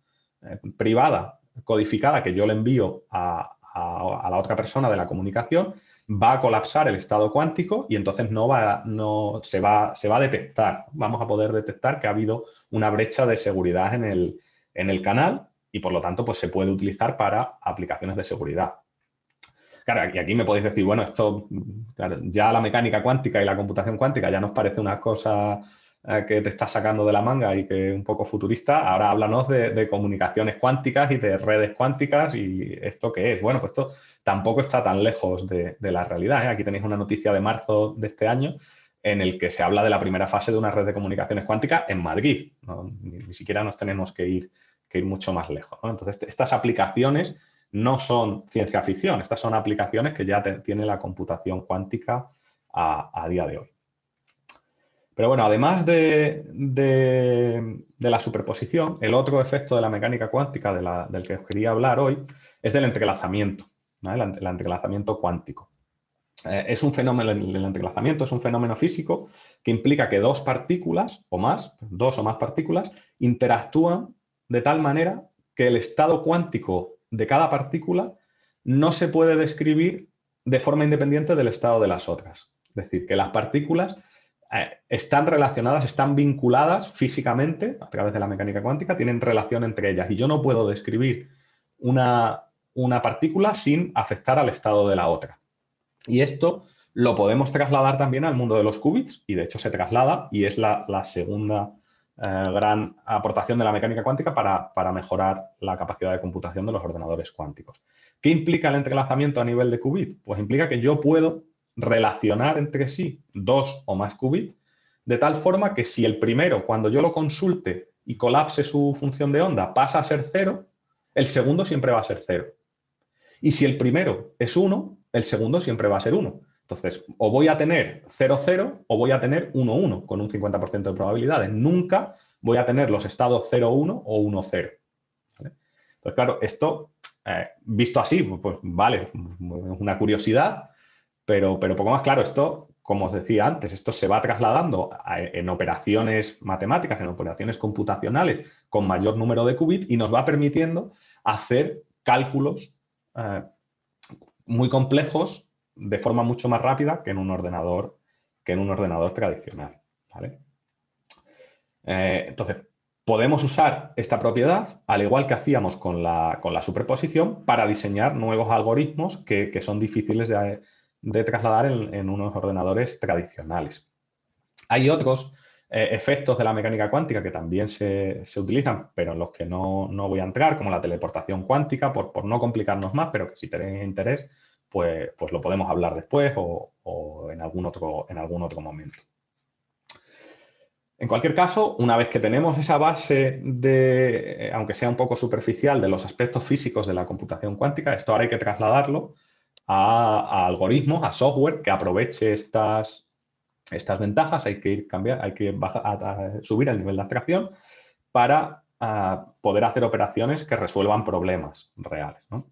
privada, codificada, que yo le envío a la otra persona de la comunicación, va a colapsar el estado cuántico y entonces se va a detectar. Vamos a poder detectar que ha habido una brecha de seguridad en el canal y, por lo tanto, pues se puede utilizar para aplicaciones de seguridad. Claro, y aquí me podéis decir, bueno, esto, claro, ya la mecánica cuántica y la computación cuántica ya nos parece una cosa que te estás sacando de la manga y que es un poco futurista. Ahora háblanos de comunicaciones cuánticas y de redes cuánticas y ¿esto qué es? Bueno, pues esto tampoco está tan lejos de la realidad, ¿eh? Aquí tenéis una noticia de marzo de este año en el que se habla de la primera fase de una red de comunicaciones cuánticas en Madrid, ¿no? Ni siquiera nos tenemos que ir mucho más lejos, ¿no? Entonces, estas aplicaciones no son ciencia ficción, estas son aplicaciones que ya tiene la computación cuántica a día de hoy. Pero bueno, además de la superposición, el otro efecto de la mecánica cuántica del que os quería hablar hoy es del entrelazamiento, ¿vale? El entrelazamiento cuántico. Es un fenómeno, el entrelazamiento es un fenómeno físico que implica que dos partículas o más, dos o más partículas, interactúan de tal manera que el estado cuántico de cada partícula no se puede describir de forma independiente del estado de las otras. Es decir, que las partículas están relacionadas, están vinculadas físicamente a través de la mecánica cuántica, tienen relación entre ellas. Y yo no puedo describir una partícula sin afectar al estado de la otra. Y esto lo podemos trasladar también al mundo de los qubits, y de hecho se traslada, y es la segunda gran aportación de la mecánica cuántica para mejorar la capacidad de computación de los ordenadores cuánticos. ¿Qué implica el entrelazamiento a nivel de qubit? Pues implica que yo puedo relacionar entre sí dos o más qubits, de tal forma que si el primero, cuando yo lo consulte y colapse su función de onda, pasa a ser 0, el segundo siempre va a ser 0. Y si el primero es 1, el segundo siempre va a ser 1. Entonces, o voy a tener 0, 0 o voy a tener 1, 1 con un 50% de probabilidades. Nunca voy a tener los estados 0, 1 o 1, 0. ¿Vale? Entonces, claro, esto, visto así, pues vale, es una curiosidad, pero poco más claro. Esto, como os decía antes, esto se va trasladando en operaciones matemáticas, en operaciones computacionales con mayor número de qubits y nos va permitiendo hacer cálculos muy complejos de forma mucho más rápida que en un ordenador tradicional. ¿Vale? Entonces, podemos usar esta propiedad, al igual que hacíamos con la superposición, para diseñar nuevos algoritmos que son difíciles de trasladar en unos ordenadores tradicionales. Hay otros efectos de la mecánica cuántica que también se utilizan, pero en los que no voy a entrar, como la teleportación cuántica, por no complicarnos más, pero que si tenéis interés, pues lo podemos hablar después o en algún otro momento. En cualquier caso, una vez que tenemos esa base de, aunque sea un poco superficial, de los aspectos físicos de la computación cuántica, esto ahora hay que trasladarlo a algoritmos, a software que aproveche estas ventajas. Hay que subir el nivel de abstracción para poder hacer operaciones que resuelvan problemas reales, ¿no?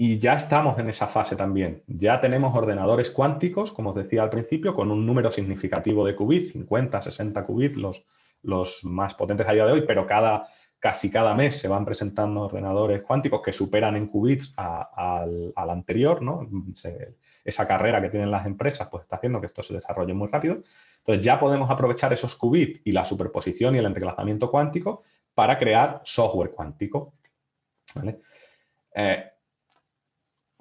Y ya estamos en esa fase también. Ya tenemos ordenadores cuánticos, como os decía al principio, con un número significativo de qubits, 50, 60 qubits, los más potentes a día de hoy, pero casi cada mes se van presentando ordenadores cuánticos que superan en qubits al anterior, ¿no? Esa carrera que tienen las empresas pues está haciendo que esto se desarrolle muy rápido. Entonces ya podemos aprovechar esos qubits y la superposición y el entrelazamiento cuántico para crear software cuántico. ¿Vale?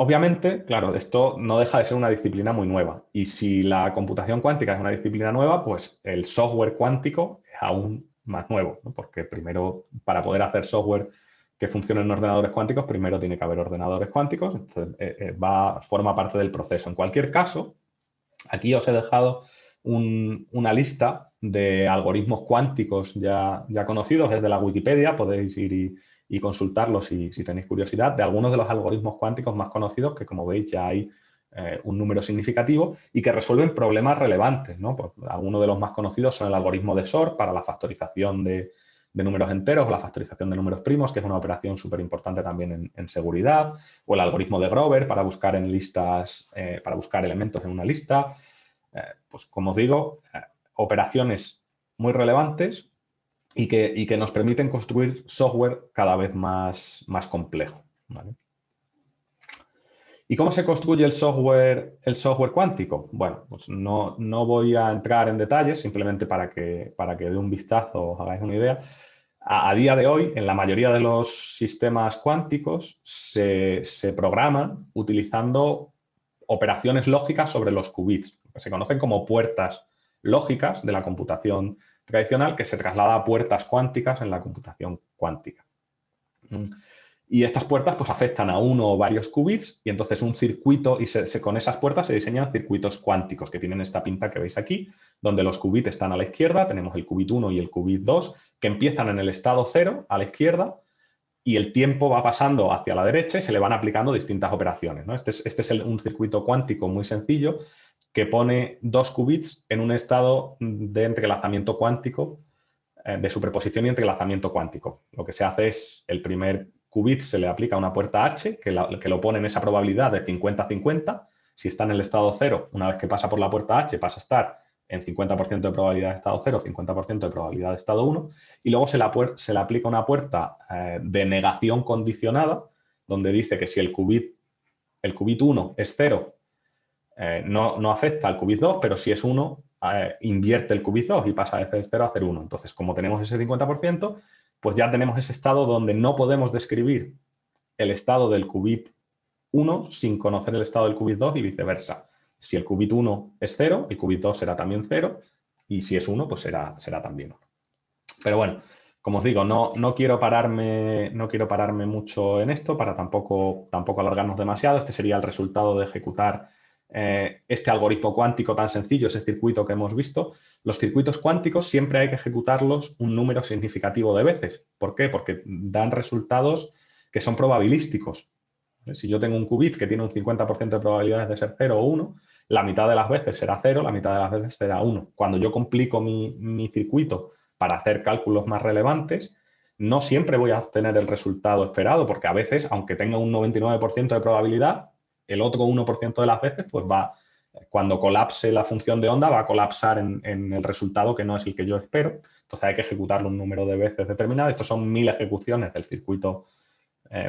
Obviamente, claro, esto no deja de ser una disciplina muy nueva. Y si la computación cuántica es una disciplina nueva, pues el software cuántico es aún más nuevo, ¿no? Porque primero, para poder hacer software que funcione en ordenadores cuánticos, primero tiene que haber ordenadores cuánticos. Entonces, forma parte del proceso. En cualquier caso, aquí os he dejado una lista de algoritmos cuánticos ya conocidos desde la Wikipedia. Podéis ir y consultarlos si tenéis curiosidad, de algunos de los algoritmos cuánticos más conocidos, que como veis ya hay un número significativo y que resuelven problemas relevantes, ¿no? Pues, algunos de los más conocidos son el algoritmo de Shor para la factorización de números enteros o la factorización de números primos, que es una operación súper importante también en seguridad, o el algoritmo de Grover para buscar en listas, para buscar elementos en una lista. Pues como os digo, operaciones muy relevantes y que nos permiten construir software cada vez más complejo. ¿Vale? ¿Y cómo se construye el software cuántico? Bueno, pues no voy a entrar en detalles, simplemente para que de un vistazo os hagáis una idea. A día de hoy, en la mayoría de los sistemas cuánticos se programan utilizando operaciones lógicas sobre los qubits, que se conocen como puertas lógicas de la computación tradicional, que se traslada a puertas cuánticas en la computación cuántica. Y estas puertas pues afectan a uno o varios qubits y entonces un circuito, y con esas puertas se diseñan circuitos cuánticos que tienen esta pinta que veis aquí, donde los qubits están a la izquierda, tenemos el qubit 1 y el qubit 2, que empiezan en el estado 0 a la izquierda y el tiempo va pasando hacia la derecha y se le van aplicando distintas operaciones, ¿no? Este es un circuito cuántico muy sencillo que pone dos qubits en un estado de entrelazamiento cuántico, de superposición y entrelazamiento cuántico. Lo que se hace es el primer qubit se le aplica una puerta H que lo pone en esa probabilidad de 50-50. Si está en el estado 0, una vez que pasa por la puerta H, pasa a estar en 50% de probabilidad de estado 0, 50% de probabilidad de estado 1. Y luego se le aplica una puerta de negación condicionada, donde dice que si el qubit 1 es 0, no afecta al qubit 2, pero si es 1, invierte el qubit 2 y pasa de ser 0 a ser 1. Entonces, como tenemos ese 50%, pues ya tenemos ese estado donde no podemos describir el estado del qubit 1 sin conocer el estado del qubit 2 y viceversa. Si el qubit 1 es 0, el qubit 2 será también 0, y si es 1, pues será también 1. Pero bueno, como os digo, no quiero pararme mucho en esto para tampoco alargarnos demasiado. Este sería el resultado de ejecutar este algoritmo cuántico tan sencillo, ese circuito que hemos visto. Los circuitos cuánticos siempre hay que ejecutarlos un número significativo de veces. ¿Por qué? Porque dan resultados que son probabilísticos. Si yo tengo un qubit que tiene un 50% de probabilidades de ser 0 o 1, la mitad de las veces será 0, la mitad de las veces será 1. Cuando yo complico mi circuito para hacer cálculos más relevantes, no siempre voy a obtener el resultado esperado, porque a veces, aunque tenga un 99% de probabilidad, el otro 1% de las veces, pues cuando colapse la función de onda, va a colapsar en el resultado que no es el que yo espero. Entonces hay que ejecutarlo un número de veces determinado. Estos son 1000 ejecuciones del circuito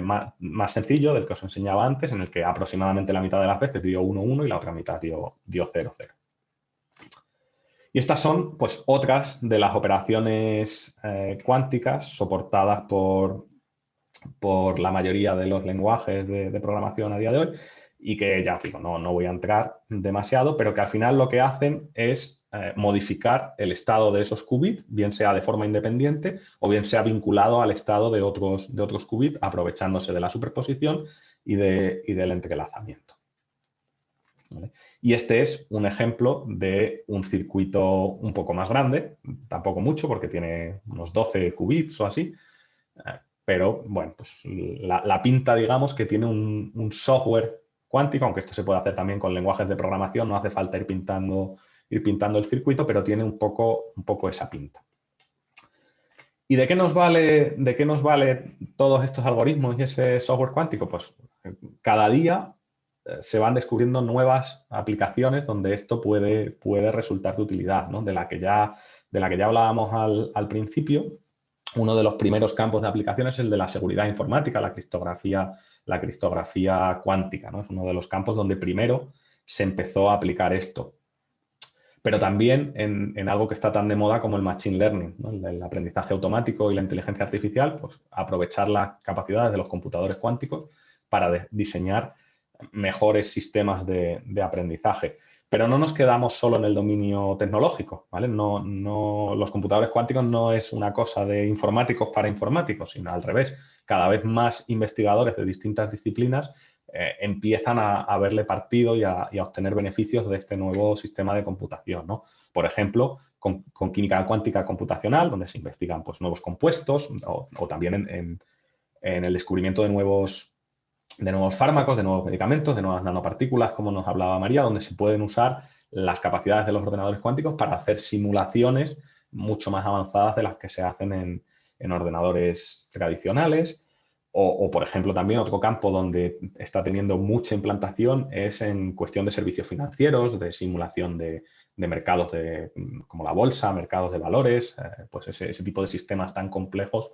más sencillo, del que os enseñaba antes, en el que aproximadamente la mitad de las veces dio 1, 1 y la otra mitad dio 0, 0. Y estas son, pues, otras de las operaciones cuánticas soportadas por la mayoría de los lenguajes de programación a día de hoy, y que ya digo, no voy a entrar demasiado, pero que al final lo que hacen es modificar el estado de esos qubits, bien sea de forma independiente o bien sea vinculado al estado de otros qubits, aprovechándose de la superposición y del entrelazamiento. ¿Vale? Y este es un ejemplo de un circuito un poco más grande, tampoco mucho porque tiene unos 12 qubits o así, pero bueno, pues la pinta, digamos, que tiene un software cuántico, aunque esto se puede hacer también con lenguajes de programación, no hace falta ir pintando el circuito, pero tiene un poco esa pinta. ¿Y de qué nos vale todos estos algoritmos y ese software cuántico? Pues cada día se van descubriendo nuevas aplicaciones donde esto puede resultar de utilidad, ¿no? De la que ya hablábamos al principio. Uno de los primeros campos de aplicación es el de la seguridad informática, la criptografía cuántica, ¿no? Es uno de los campos donde primero se empezó a aplicar esto. Pero también en algo que está tan de moda como el machine learning, ¿no? El aprendizaje automático y la inteligencia artificial, pues aprovechar las capacidades de los computadores cuánticos para diseñar mejores sistemas de aprendizaje. Pero no nos quedamos solo en el dominio tecnológico, ¿vale? Los computadores cuánticos no es una cosa de informáticos para informáticos, sino al revés. Cada vez más investigadores de distintas disciplinas empiezan a verle partido y a obtener beneficios de este nuevo sistema de computación, ¿no? Por ejemplo, con química cuántica computacional, donde se investigan, pues, nuevos compuestos, o también en el descubrimiento de nuevos fármacos, de nuevos medicamentos, de nuevas nanopartículas, como nos hablaba María, donde se pueden usar las capacidades de los ordenadores cuánticos para hacer simulaciones mucho más avanzadas de las que se hacen en ordenadores tradicionales. O, por ejemplo, también otro campo donde está teniendo mucha implantación es en cuestión de servicios financieros, de simulación de mercados como la bolsa, mercados de valores, pues ese tipo de sistemas tan complejos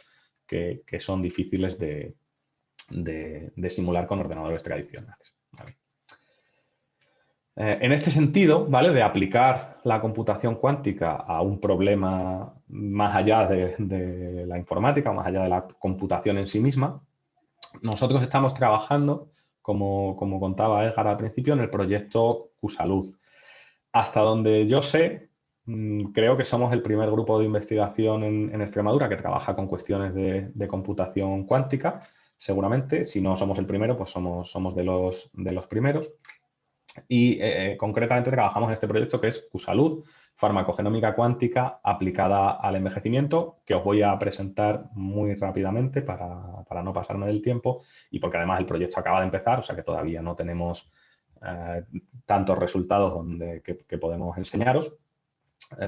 que son difíciles de simular con ordenadores tradicionales. ¿Vale? En este sentido, ¿vale? De aplicar la computación cuántica a un problema más allá de la informática, más allá de la computación en sí misma, nosotros estamos trabajando, como contaba Edgar al principio, en el proyecto QSalud. Hasta donde yo sé, creo que somos el primer grupo de investigación en Extremadura que trabaja con cuestiones de computación cuántica. Seguramente, si no somos el primero, pues somos de los primeros. Y concretamente trabajamos en este proyecto que es QSalud, farmacogenómica cuántica aplicada al envejecimiento, que os voy a presentar muy rápidamente para no pasarme del tiempo y porque además el proyecto acaba de empezar, o sea que todavía no tenemos tantos resultados que podemos enseñaros,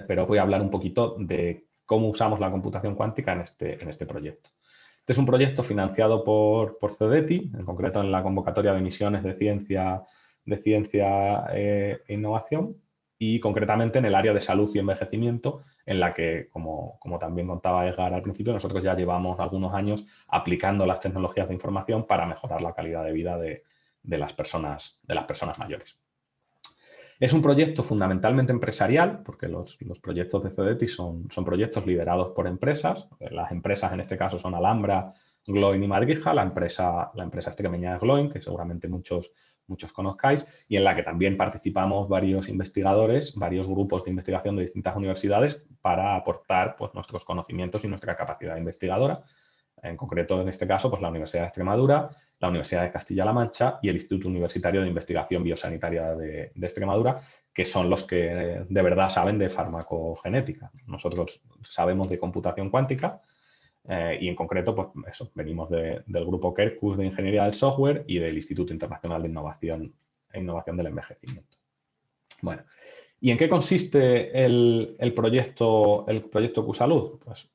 pero os voy a hablar un poquito de cómo usamos la computación cuántica en este proyecto. Este es un proyecto financiado por CEDETI, en concreto en la convocatoria de misiones de ciencia e innovación, y concretamente en el área de salud y envejecimiento, en la que, como también contaba Edgar al principio, nosotros ya llevamos algunos años aplicando las tecnologías de información para mejorar la calidad de vida de las personas mayores. Es un proyecto fundamentalmente empresarial, porque los proyectos de Cedeti son proyectos liderados por empresas. Las empresas en este caso son Alhambra, Gloin y Madrija. La empresa extremeña es Gloin, que seguramente muchos conozcáis, y en la que también participamos varios investigadores, varios grupos de investigación de distintas universidades para aportar pues, nuestros conocimientos y nuestra capacidad investigadora. En concreto, en este caso, pues, la Universidad de Extremadura, la Universidad de Castilla-La Mancha y el Instituto Universitario de Investigación Biosanitaria de Extremadura, que son los que de verdad saben de farmacogenética. Nosotros sabemos de computación cuántica y en concreto pues eso, venimos del grupo Kerbkus de Ingeniería del Software y del Instituto Internacional de Innovación del Envejecimiento. Bueno, ¿y en qué consiste el proyecto QSalud? Pues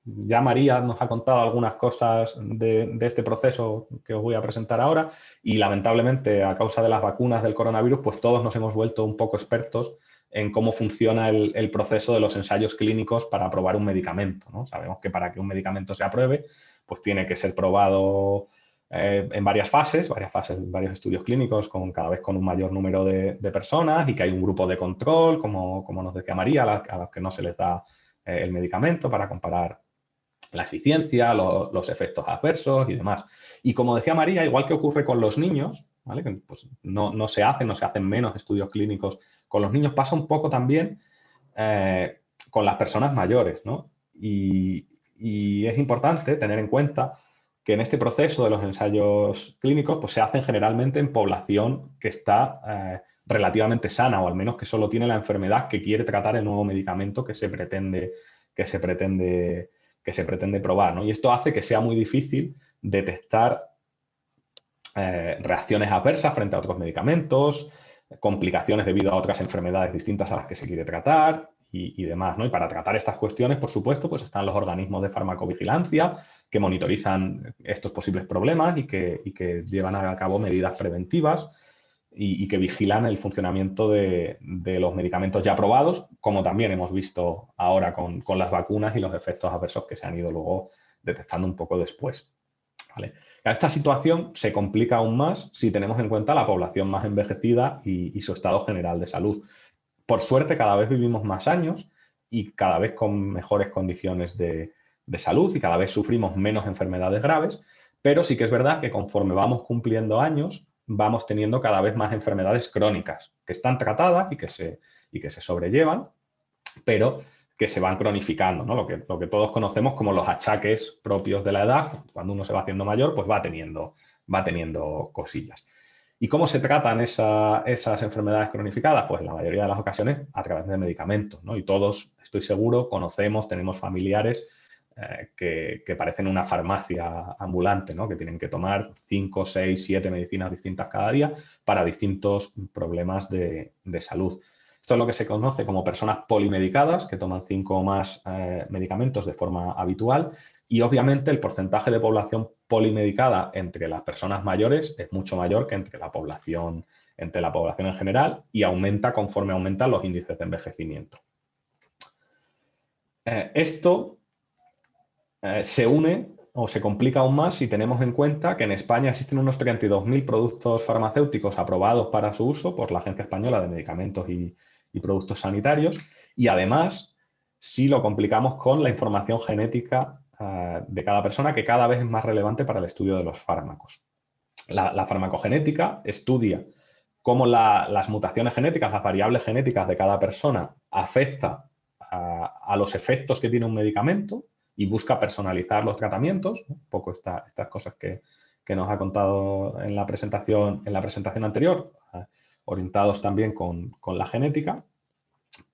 ya María nos ha contado algunas cosas de este proceso que os voy a presentar ahora y lamentablemente a causa de las vacunas del coronavirus pues todos nos hemos vuelto un poco expertos en cómo funciona el proceso de los ensayos clínicos para aprobar un medicamento, ¿no? Sabemos que para que un medicamento se apruebe pues tiene que ser probado en varios estudios clínicos, cada vez con un mayor número de personas y que hay un grupo de control, como nos decía María, a los que no se les da el medicamento para comparar la eficiencia, los efectos adversos y demás. Y como decía María, igual que ocurre con los niños, ¿vale? Que pues no se hacen menos estudios clínicos con los niños, pasa un poco también con las personas mayores, ¿no? Y es importante tener en cuenta que en este proceso de los ensayos clínicos pues, se hacen generalmente en población que está relativamente sana o al menos que solo tiene la enfermedad que quiere tratar el nuevo medicamento que se pretende probar, ¿no? Y esto hace que sea muy difícil detectar reacciones adversas frente a otros medicamentos, complicaciones debido a otras enfermedades distintas a las que se quiere tratar y demás, ¿no? Y para tratar estas cuestiones, por supuesto, pues están los organismos de farmacovigilancia que monitorizan estos posibles problemas y que llevan a cabo medidas preventivas y que vigilan el funcionamiento de los medicamentos ya aprobados, como también hemos visto ahora con las vacunas y los efectos adversos que se han ido luego detectando un poco después. ¿Vale? Esta situación se complica aún más si tenemos en cuenta la población más envejecida y su estado general de salud. Por suerte, cada vez vivimos más años y cada vez con mejores condiciones de salud y cada vez sufrimos menos enfermedades graves, pero sí que es verdad que conforme vamos cumpliendo años, vamos teniendo cada vez más enfermedades crónicas que están tratadas y que se sobrellevan, pero que se van cronificando, ¿no? Lo que todos conocemos como los achaques propios de la edad. Cuando uno se va haciendo mayor, pues va teniendo cosillas. ¿Y cómo se tratan esas enfermedades cronificadas? Pues en la mayoría de las ocasiones a través de medicamentos, ¿no? Y todos, estoy seguro, tenemos familiares que parecen una farmacia ambulante, ¿no? Que tienen que tomar 5, 6, 7 medicinas distintas cada día para distintos problemas de salud. Esto es lo que se conoce como personas polimedicadas, que toman 5 o más medicamentos de forma habitual. Y obviamente el porcentaje de población polimedicada entre las personas mayores es mucho mayor que entre la población en general y aumenta conforme aumentan los índices de envejecimiento. Esto se une o se complica aún más si tenemos en cuenta que en España existen unos 32.000 productos farmacéuticos aprobados para su uso por la Agencia Española de Medicamentos y Productos Sanitarios y además si lo complicamos con la información genética de cada persona que cada vez es más relevante para el estudio de los fármacos. La farmacogenética estudia cómo las mutaciones genéticas, las variables genéticas de cada persona afectan a los efectos que tiene un medicamento y busca personalizar los tratamientos, un poco estas cosas que nos ha contado en la presentación anterior, orientados también con la genética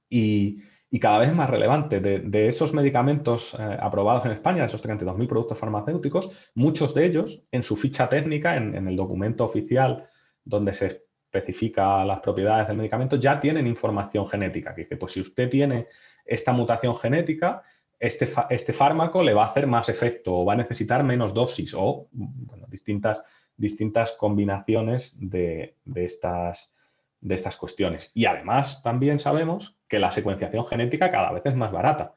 y cada vez más relevante. De esos medicamentos aprobados en España, de esos 32.000 productos farmacéuticos, muchos de ellos en su ficha técnica, en el documento oficial donde se especifica las propiedades del medicamento, ya tienen información genética, que dice, pues si usted tiene esta mutación genética, este fármaco le va a hacer más efecto o va a necesitar menos dosis o bueno, distintas combinaciones de estas cuestiones. Y además también sabemos que la secuenciación genética cada vez es más barata.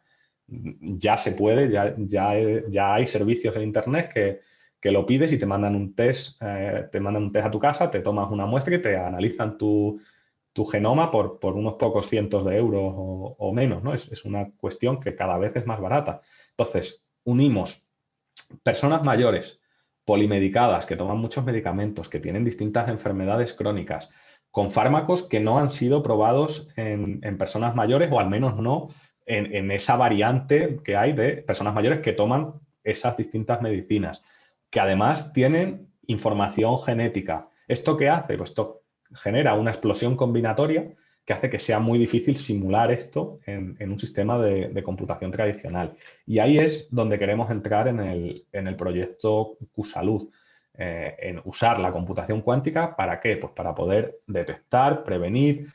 Ya se puede, ya hay servicios en Internet que lo pides y te mandan un test a tu casa, te tomas una muestra y te analizan tu tu genoma por unos pocos cientos de euros o menos, ¿no? Es una cuestión que cada vez es más barata. Entonces, unimos personas mayores, polimedicadas, que toman muchos medicamentos, que tienen distintas enfermedades crónicas, con fármacos que no han sido probados en personas mayores, o al menos no en esa variante que hay de personas mayores que toman esas distintas medicinas, que además tienen información genética. ¿Esto qué hace? Pues esto genera una explosión combinatoria que hace que sea muy difícil simular esto en un sistema de computación tradicional. Y ahí es donde queremos entrar en el proyecto QSalud, en usar la computación cuántica. ¿Para qué? Pues para poder detectar, prevenir,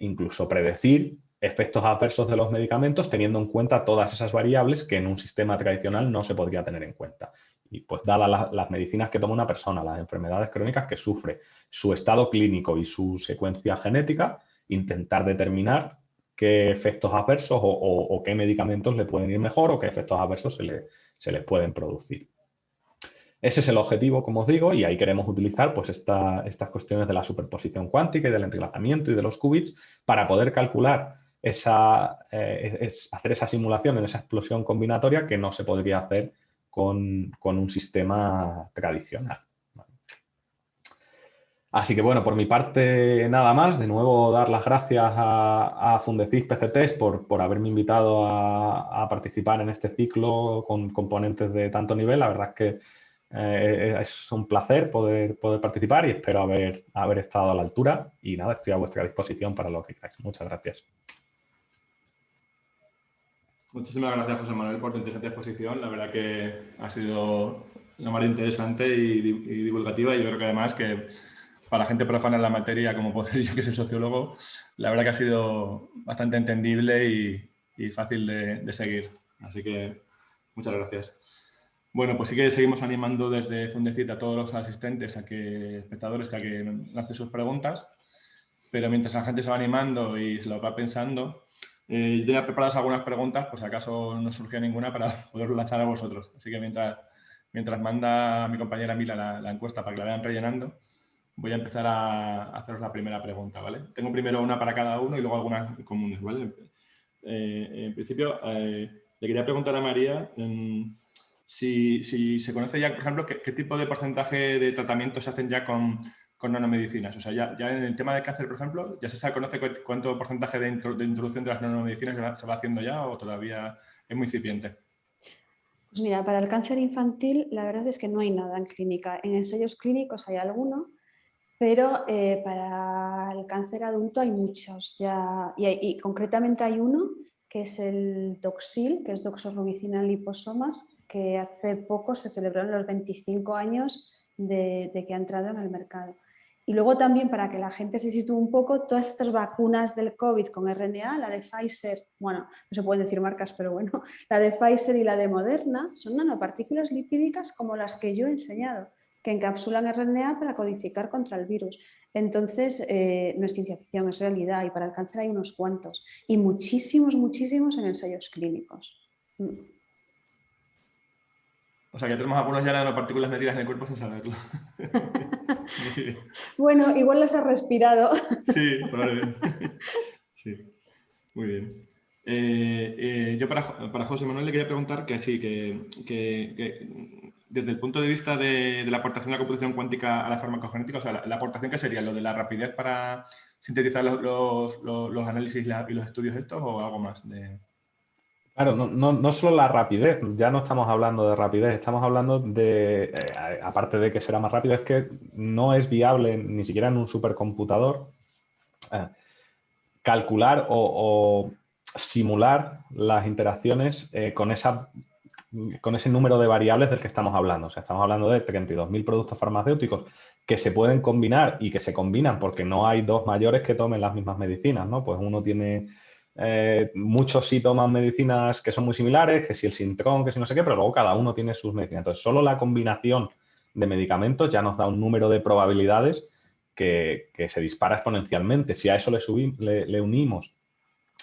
incluso predecir efectos adversos de los medicamentos, teniendo en cuenta todas esas variables que en un sistema tradicional no se podría tener en cuenta. Y pues dadas las medicinas que toma una persona, las enfermedades crónicas que sufre, su estado clínico y su secuencia genética, intentar determinar qué efectos adversos o qué medicamentos le pueden ir mejor o qué efectos adversos se les pueden producir. Ese es el objetivo, como os digo, y ahí queremos utilizar pues, estas cuestiones de la superposición cuántica y del entrelazamiento y de los qubits para poder calcular hacer esa simulación en esa explosión combinatoria que no se podría hacer con un sistema tradicional. Así que bueno, por mi parte nada más. De nuevo dar las gracias a Fundecis PCTest por haberme invitado a participar en este ciclo con componentes de tanto nivel. La verdad es que es un placer poder participar y espero haber estado a la altura. Y nada, estoy a vuestra disposición para lo que queráis. Muchas gracias. Muchísimas gracias, José Manuel, por tu interesante exposición. La verdad que ha sido lo más interesante y divulgativa, y yo creo que además que para gente profana en la materia, como puedo ser yo que soy sociólogo, la verdad que ha sido bastante entendible y fácil de seguir. Así que muchas gracias. Bueno, pues sí que seguimos animando desde Fundecit a todos los asistentes, espectadores, a que lancen sus preguntas, pero mientras la gente se va animando y se lo va pensando, yo tenía preparadas algunas preguntas, pues acaso no surgía ninguna para poder lanzar a vosotros. Así que mientras manda mi compañera Mila la encuesta para que la vayan rellenando, voy a empezar a haceros la primera pregunta, ¿vale? Tengo primero una para cada uno y luego algunas comunes, ¿vale? En principio, le quería preguntar a María si se conoce ya, por ejemplo, qué tipo de porcentaje de tratamientos se hacen ya con nanomedicinas. O sea, ya en el tema del cáncer, por ejemplo, ¿ya se conoce cuánto porcentaje de introducción de las nanomedicinas se va haciendo ya o todavía es muy incipiente? Pues mira, para el cáncer infantil la verdad es que no hay nada en clínica. En ensayos clínicos hay alguno, pero para el cáncer adulto hay muchos ya, y concretamente hay uno que es el Doxil, que es doxorubicina en liposomas, que hace poco se celebraron los 25 años de que ha entrado en el mercado. Y luego también, para que la gente se sitúe un poco, todas estas vacunas del COVID con RNA, la de Pfizer, bueno, no se pueden decir marcas, pero bueno, la de Pfizer y la de Moderna son nanopartículas lipídicas como las que yo he enseñado, que encapsulan RNA para codificar contra el virus. Entonces, no es ciencia ficción, es realidad, y para el cáncer hay unos cuantos, y muchísimos en ensayos clínicos. O sea, que tenemos algunos ya nanopartículas metidas en el cuerpo sin saberlo. Bueno, igual las has respirado. Sí, probablemente. Sí, muy bien. Yo para José Manuel le quería preguntar que sí, que desde el punto de vista de la aportación de la computación cuántica a la farmacogenética, o sea, la aportación que sería lo de la rapidez para sintetizar los análisis y los estudios estos, o algo más. Claro, no solo la rapidez, ya no estamos hablando de rapidez, estamos hablando de, aparte de que será más rápido, es que no es viable ni siquiera en un supercomputador calcular o simular las interacciones con ese número de variables del que estamos hablando. O sea, estamos hablando de 32.000 productos farmacéuticos que se pueden combinar y que se combinan porque no hay dos mayores que tomen las mismas medicinas, ¿no? Pues uno tiene... muchos sí toman medicinas que son muy similares, que si el Sintrom, que si no sé qué, pero luego cada uno tiene sus medicinas. Entonces, solo la combinación de medicamentos ya nos da un número de probabilidades que se dispara exponencialmente. Si a eso le unimos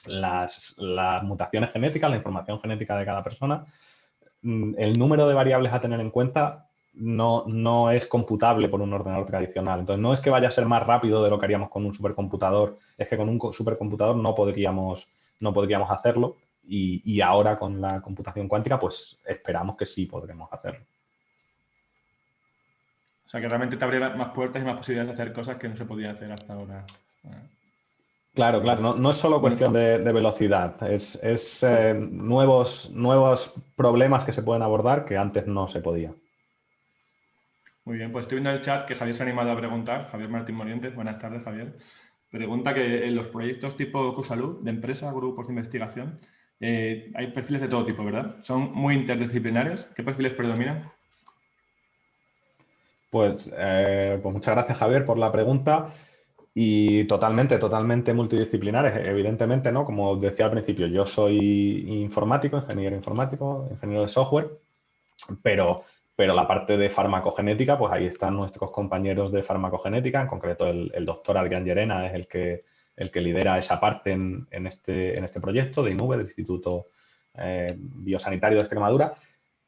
las mutaciones genéticas, la información genética de cada persona, el número de variables a tener en cuenta no es computable por un ordenador tradicional. Entonces, no es que vaya a ser más rápido de lo que haríamos con un supercomputador, es que con un supercomputador no podríamos hacerlo y ahora con la computación cuántica, pues esperamos que sí podremos hacerlo. O sea, que realmente te abre más puertas y más posibilidades de hacer cosas que no se podían hacer hasta ahora. Claro, no es solo cuestión de velocidad, es nuevos problemas que se pueden abordar que antes no se podía. Muy bien, pues estoy viendo en el chat que Javier se ha animado a preguntar. Javier Martín Morientes, buenas tardes, Javier. Pregunta que en los proyectos tipo QSalud, de empresa, grupos de investigación, hay perfiles de todo tipo, ¿verdad? Son muy interdisciplinares. ¿Qué perfiles predominan? Pues muchas gracias, Javier, por la pregunta. Y totalmente multidisciplinares, evidentemente, ¿no? Como decía al principio, yo soy ingeniero informático, ingeniero de software, pero la parte de farmacogenética, pues ahí están nuestros compañeros de farmacogenética, en concreto el doctor Adrián Llerena es el que lidera esa parte en este proyecto de INUVE, del Instituto Biosanitario de Extremadura.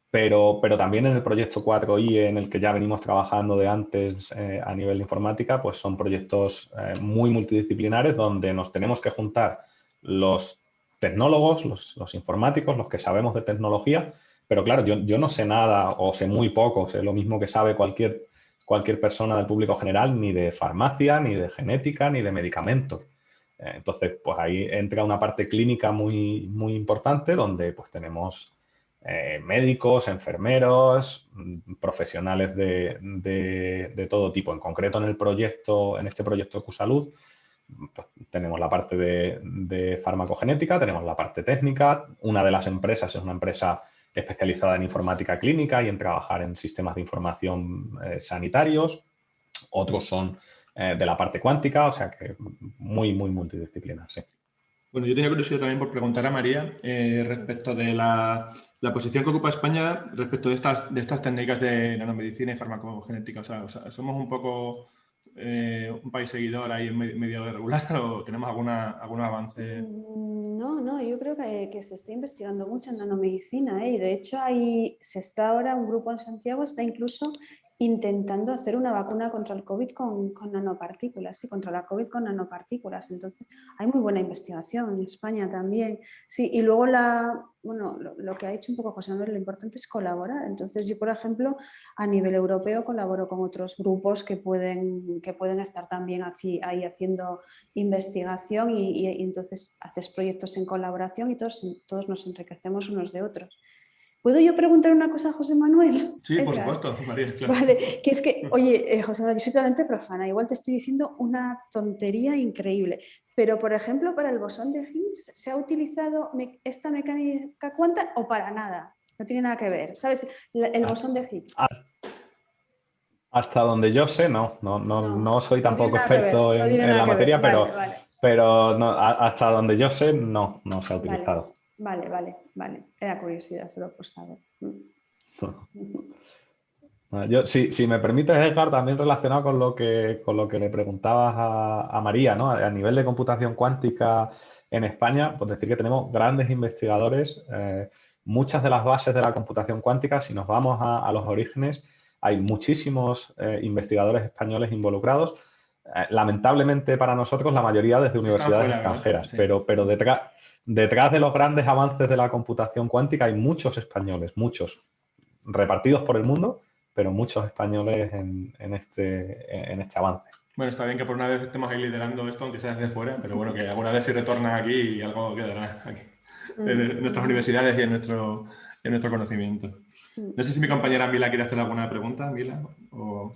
Pero también en el proyecto 4i, en el que ya venimos trabajando de antes a nivel de informática, pues son proyectos muy multidisciplinares donde nos tenemos que juntar los tecnólogos, los informáticos, los que sabemos de tecnología, pero claro, yo no sé nada o sé muy poco, sé lo mismo que sabe cualquier persona del público general, ni de farmacia, ni de genética, ni de medicamentos. Entonces, pues ahí entra una parte clínica muy importante donde pues tenemos médicos, enfermeros, profesionales de todo tipo. En concreto, en este proyecto QSalud, pues, tenemos la parte de farmacogenética, tenemos la parte técnica. Una de las empresas es una empresa especializada en informática clínica y en trabajar en sistemas de información sanitarios. Otros son de la parte cuántica, o sea que muy multidisciplinar, sí. Bueno, yo tenía curiosidad también por preguntar a María respecto de la posición que ocupa España respecto de estas técnicas de nanomedicina y farmacogenética. O sea, ¿somos un poco un país seguidor ahí en medio regular o tenemos algún avance? No, yo creo que se está investigando mucho en nanomedicina, y de hecho se está ahora, un grupo en Santiago está incluso intentando hacer una vacuna contra el COVID con nanopartículas, sí, contra la COVID con nanopartículas. Entonces, hay muy buena investigación en España también. Sí, y luego lo que ha dicho un poco José Manuel, lo importante es colaborar. Entonces, yo, por ejemplo, a nivel europeo colaboro con otros grupos que pueden estar también ahí haciendo investigación y entonces haces proyectos en colaboración y todos nos enriquecemos unos de otros. ¿Puedo yo preguntar una cosa a José Manuel? Sí, por supuesto, María, claro. Vale, que es que, oye, José Manuel, yo soy totalmente profana, igual te estoy diciendo una tontería increíble, pero, por ejemplo, para el bosón de Higgs, ¿se ha utilizado esta mecánica cuántica o para nada? No tiene nada que ver, ¿sabes? El bosón de Higgs. Hasta donde yo sé, no soy tampoco experto en la materia, pero no, hasta donde yo sé, no se ha utilizado. Vale. Era curiosidad, solo por saber. Si me permites, Edgar, también relacionado con lo que le preguntabas a María, ¿no? A nivel de computación cuántica en España, pues decir que tenemos grandes investigadores. Muchas de las bases de la computación cuántica, si nos vamos a los orígenes, hay muchísimos investigadores españoles involucrados. Lamentablemente para nosotros, la mayoría desde universidades extranjeras, sí. pero detrás de los grandes avances de la computación cuántica hay muchos españoles, muchos, repartidos por el mundo, pero muchos españoles en este avance. Bueno, está bien que por una vez estemos ahí liderando esto, aunque sea desde fuera, pero bueno, que alguna vez sí retorna aquí y algo quedará aquí, en nuestras universidades y en nuestro conocimiento. No sé si mi compañera Mila quiere hacer alguna pregunta, Mila, o...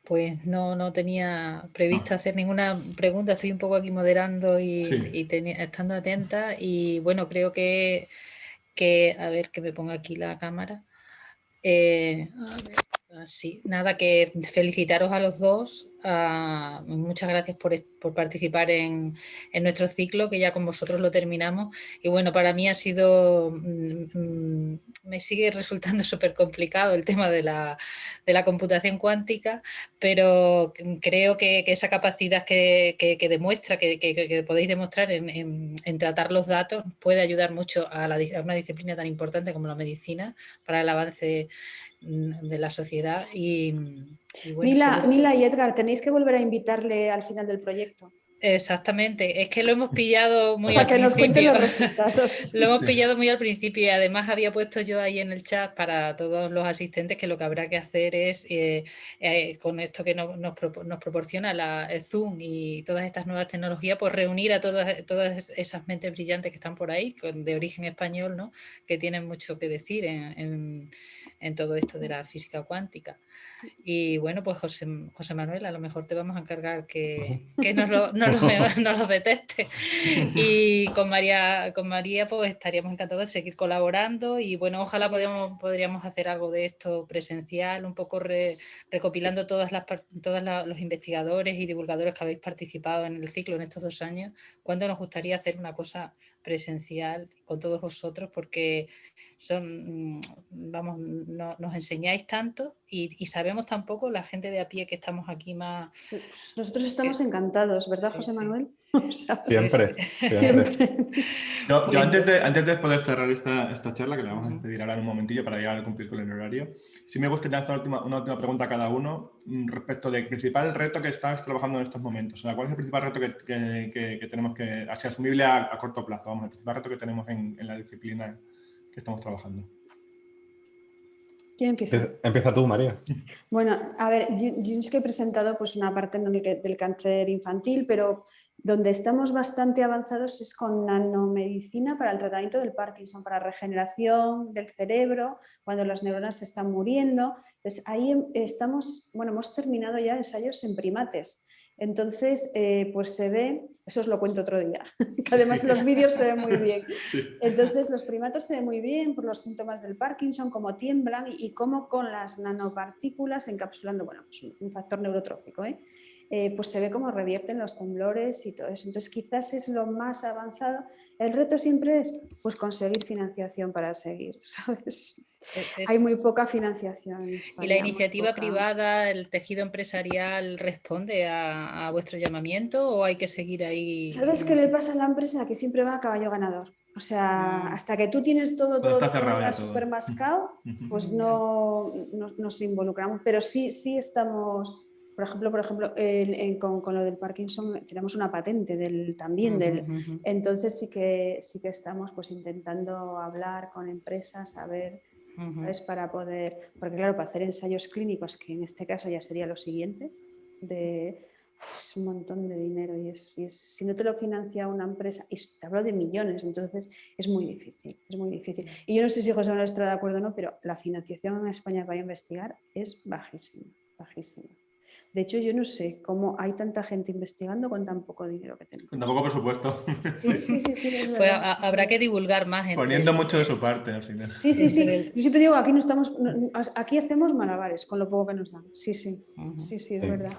Pues no tenía previsto hacer ninguna pregunta, estoy un poco aquí moderando y estando atenta, y bueno, creo que a ver, que me ponga aquí la cámara. A ver, así, nada, que felicitaros a los dos, muchas gracias por participar en nuestro ciclo, que ya con vosotros lo terminamos. Y bueno, para mí ha sido, me sigue resultando súper complicado el tema de la computación cuántica, pero creo que esa capacidad que demuestra, que podéis demostrar en tratar los datos, puede ayudar mucho a una disciplina tan importante como la medicina para el avance de la sociedad. Y bueno, Mila y Edgar, tenéis que volver a invitarle al final del proyecto. Exactamente, es que lo hemos pillado muy para al que principio. Nos cuenten los resultados. Lo hemos pillado muy al principio y además había puesto yo ahí en el chat para todos los asistentes que lo que habrá que hacer es, con esto que nos proporciona el Zoom y todas estas nuevas tecnologías, pues reunir a todas esas mentes brillantes que están por ahí, de origen español, ¿no? Que tienen mucho que decir en todo esto de la física cuántica. Y bueno, pues José Manuel, a lo mejor te vamos a encargar que no lo deteste. Y con María pues estaríamos encantados de seguir colaborando y bueno, ojalá podríamos hacer algo de esto presencial, un poco recopilando todos los investigadores y divulgadores que habéis participado en el ciclo en estos 2 años. ¿Cuándo nos gustaría hacer una cosa presencial con todos vosotros? Porque nos enseñáis tanto y sabemos tan poco, la gente de a pie que estamos aquí más... Nosotros estamos encantados, ¿verdad, sí, José Manuel? Siempre. Yo antes de poder cerrar esta charla, que la vamos a despedir ahora en un momentillo para llegar a cumplir con el horario, sí me gustaría hacer una última pregunta a cada uno respecto del principal reto que estás trabajando en estos momentos. O sea, ¿cuál es el principal reto que tenemos que hacer asumible a corto plazo? Vamos, el principal reto que tenemos en la disciplina que estamos trabajando. ¿Quién empieza? Empieza tú, María. Bueno, a ver, yo es que he presentado pues una parte del cáncer infantil, pero donde estamos bastante avanzados es con nanomedicina para el tratamiento del Parkinson, para regeneración del cerebro, cuando las neuronas se están muriendo. Entonces, ahí hemos terminado ya ensayos en primates. Entonces, pues se ve, eso os lo cuento otro día, que además en los vídeos se ve muy bien. Entonces, los primatos se ven muy bien por los síntomas del Parkinson, cómo tiemblan y cómo con las nanopartículas encapsulando, bueno, pues un factor neurotrófico, pues se ve cómo revierten los temblores y todo eso. Entonces, quizás es lo más avanzado. El reto siempre es pues, conseguir financiación para seguir, ¿sabes? Hay muy poca financiación en España. ¿Y la iniciativa privada, el tejido empresarial responde a vuestro llamamiento o hay que seguir ahí? ¿Sabes qué le pasa a la empresa? Que siempre va a caballo ganador. O sea, hasta que tú tienes todo súper mascado, pues no nos involucramos. Pero sí estamos, por ejemplo con lo del Parkinson tenemos una patente también. Entonces sí que estamos pues intentando hablar con empresas, a ver... ¿sabes? Para poder, porque claro, para hacer ensayos clínicos, que en este caso ya sería lo siguiente, es un montón de dinero y si no te lo financia una empresa, y te hablo de millones, entonces es muy difícil. Y yo no sé si José Manuel estará de acuerdo o no, pero la financiación en España para investigar es bajísima. De hecho, yo no sé cómo hay tanta gente investigando con tan poco dinero que tenemos. Con tan poco presupuesto. Sí, pues habrá que divulgar más. Poniendo mucho de su parte al final. Sí. Yo siempre digo, aquí hacemos malabares con lo poco que nos dan. Sí, es verdad.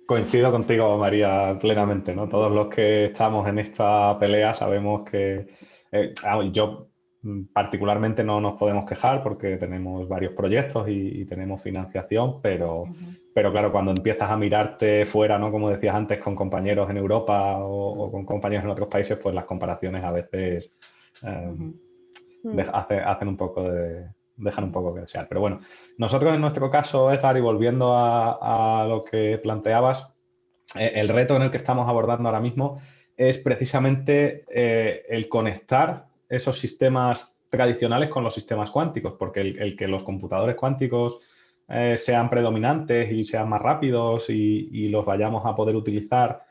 Coincido contigo, María, plenamente, ¿no? Todos los que estamos en esta pelea sabemos que... yo particularmente no nos podemos quejar porque tenemos varios proyectos y tenemos financiación, pero claro, cuando empiezas a mirarte fuera, ¿no? Como decías antes, con compañeros en Europa o con compañeros en otros países, pues las comparaciones a veces hacen un poco dejan un poco que desear. Pero bueno, nosotros en nuestro caso, Edgar, y volviendo a lo que planteabas, el reto en el que estamos abordando ahora mismo es precisamente el conectar esos sistemas tradicionales con los sistemas cuánticos, porque el que los computadores cuánticos sean predominantes y sean más rápidos y los vayamos a poder utilizar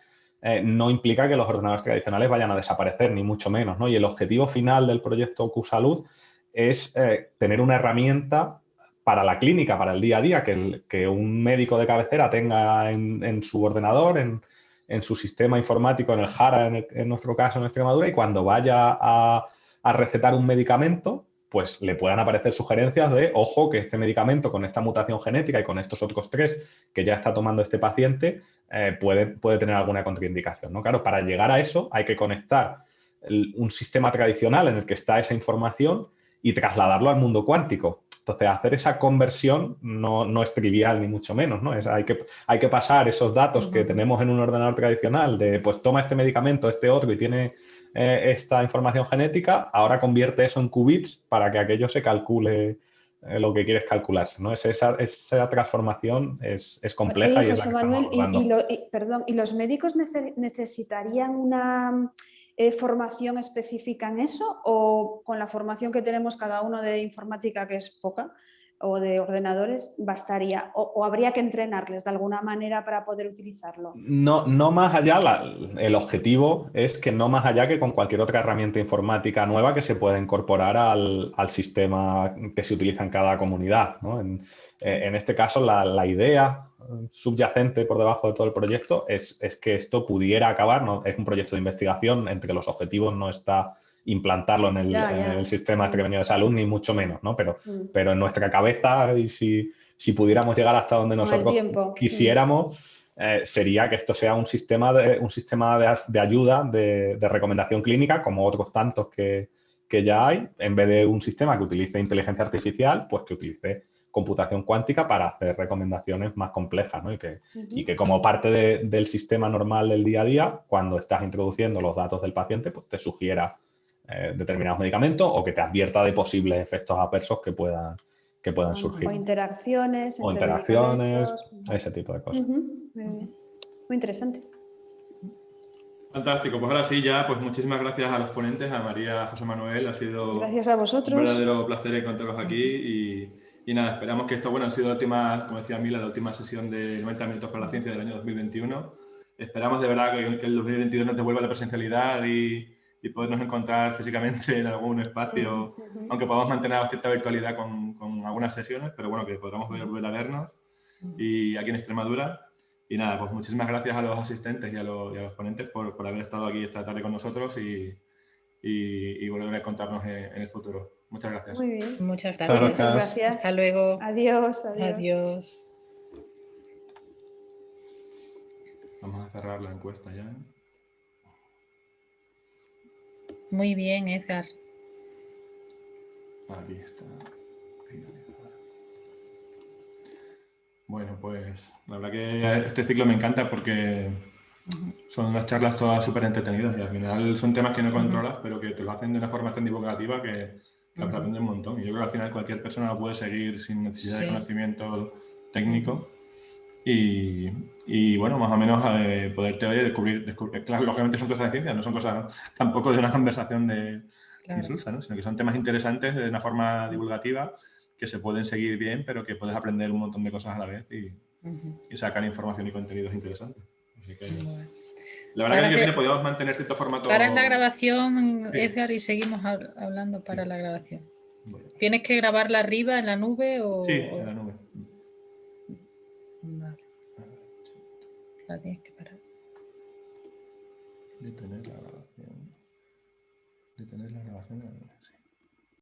no implica que los ordenadores tradicionales vayan a desaparecer, ni mucho menos, ¿no? Y el objetivo final del proyecto QSalud es tener una herramienta para la clínica, para el día a día, que un médico de cabecera tenga en su ordenador, en su sistema informático, en el JARA, en nuestro caso, en Extremadura, y cuando vaya a recetar un medicamento, pues le puedan aparecer sugerencias de, ojo, que este medicamento con esta mutación genética y con estos otros 3 que ya está tomando este paciente puede tener alguna contraindicación, ¿no? Claro, para llegar a eso hay que conectar un sistema tradicional en el que está esa información y trasladarlo al mundo cuántico. Entonces, hacer esa conversión no es trivial ni mucho menos, ¿no? Hay que pasar esos datos que tenemos en un ordenador tradicional de, pues toma este medicamento, este otro y tiene esta información genética, ahora convierte eso en qubits para que aquello se calcule lo que quieres calcularse, ¿no? Esa transformación es compleja. Oye, y es la José que estamos Manuel, abordando. perdón, ¿y los médicos necesitarían una formación específica en eso o con la formación que tenemos cada uno de informática, que es poca, o de ordenadores, bastaría? ¿O habría que entrenarles de alguna manera para poder utilizarlo? No más allá, el objetivo es que no más allá que con cualquier otra herramienta informática nueva que se pueda incorporar al sistema que se utiliza en cada comunidad, ¿no? En este caso, la idea subyacente por debajo de todo el proyecto es que esto pudiera acabar, ¿no? Es un proyecto de investigación, entre los objetivos no está implantarlo en el sistema de salud, ni mucho menos, ¿no? Pero en nuestra cabeza, y si pudiéramos llegar hasta donde Con nosotros quisiéramos, sería que esto sea un sistema de ayuda, de recomendación clínica, como otros tantos que ya hay, en vez de un sistema que utilice inteligencia artificial, pues que utilice computación cuántica para hacer recomendaciones más complejas, ¿no? Y que como parte del sistema normal del día a día, cuando estás introduciendo los datos del paciente, pues te sugiera determinados medicamentos o que te advierta de posibles efectos adversos que puedan surgir. O interacciones O entre interacciones, medicamentos. ese tipo de cosas. Muy interesante. Fantástico, pues ahora sí ya, pues muchísimas gracias a los ponentes, a María, a José Manuel, ha sido Gracias a vosotros. un verdadero placer encontraros aquí y nada, esperamos que esto, bueno, ha sido la última, como decía Mila, la última sesión de 90 minutos para la ciencia del año 2021. Esperamos de verdad que el 2022 nos devuelva la presencialidad y podernos encontrar físicamente en algún espacio, aunque podamos mantener cierta virtualidad con algunas sesiones, pero bueno, que podamos volver a vernos y aquí en Extremadura. Y nada, pues muchísimas gracias a los asistentes y a los ponentes por haber estado aquí esta tarde con nosotros y volver a encontrarnos en el futuro. Muchas gracias. Muy bien. Muchas gracias. Muchas gracias. Hasta luego. Adiós. Adiós. Vamos a cerrar la encuesta ya. Muy bien, Edgar. Aquí está. Bueno, pues la verdad que este ciclo me encanta porque son unas charlas todas súper entretenidas y al final son temas que no controlas, pero que te lo hacen de una forma tan divulgativa que aprendes un montón. Y yo creo que al final cualquier persona lo puede seguir sin necesidad de conocimiento técnico. Y bueno, más o menos poderte descubrir. Claro, lógicamente son cosas de ciencia, no son cosas tampoco de una conversación de insulsa, ¿no? Sino que son temas interesantes de una forma divulgativa que se pueden seguir bien, pero que puedes aprender un montón de cosas a la vez y sacar información y contenidos interesantes. Así que, la verdad que el año que viene podríamos mantener cierto formato. Paras la grabación, Edgar, y seguimos hablando para la grabación. ¿Tienes que grabarla arriba en la nube o...? Sí, en la nube. Vale. La tienes que parar. Detener la grabación.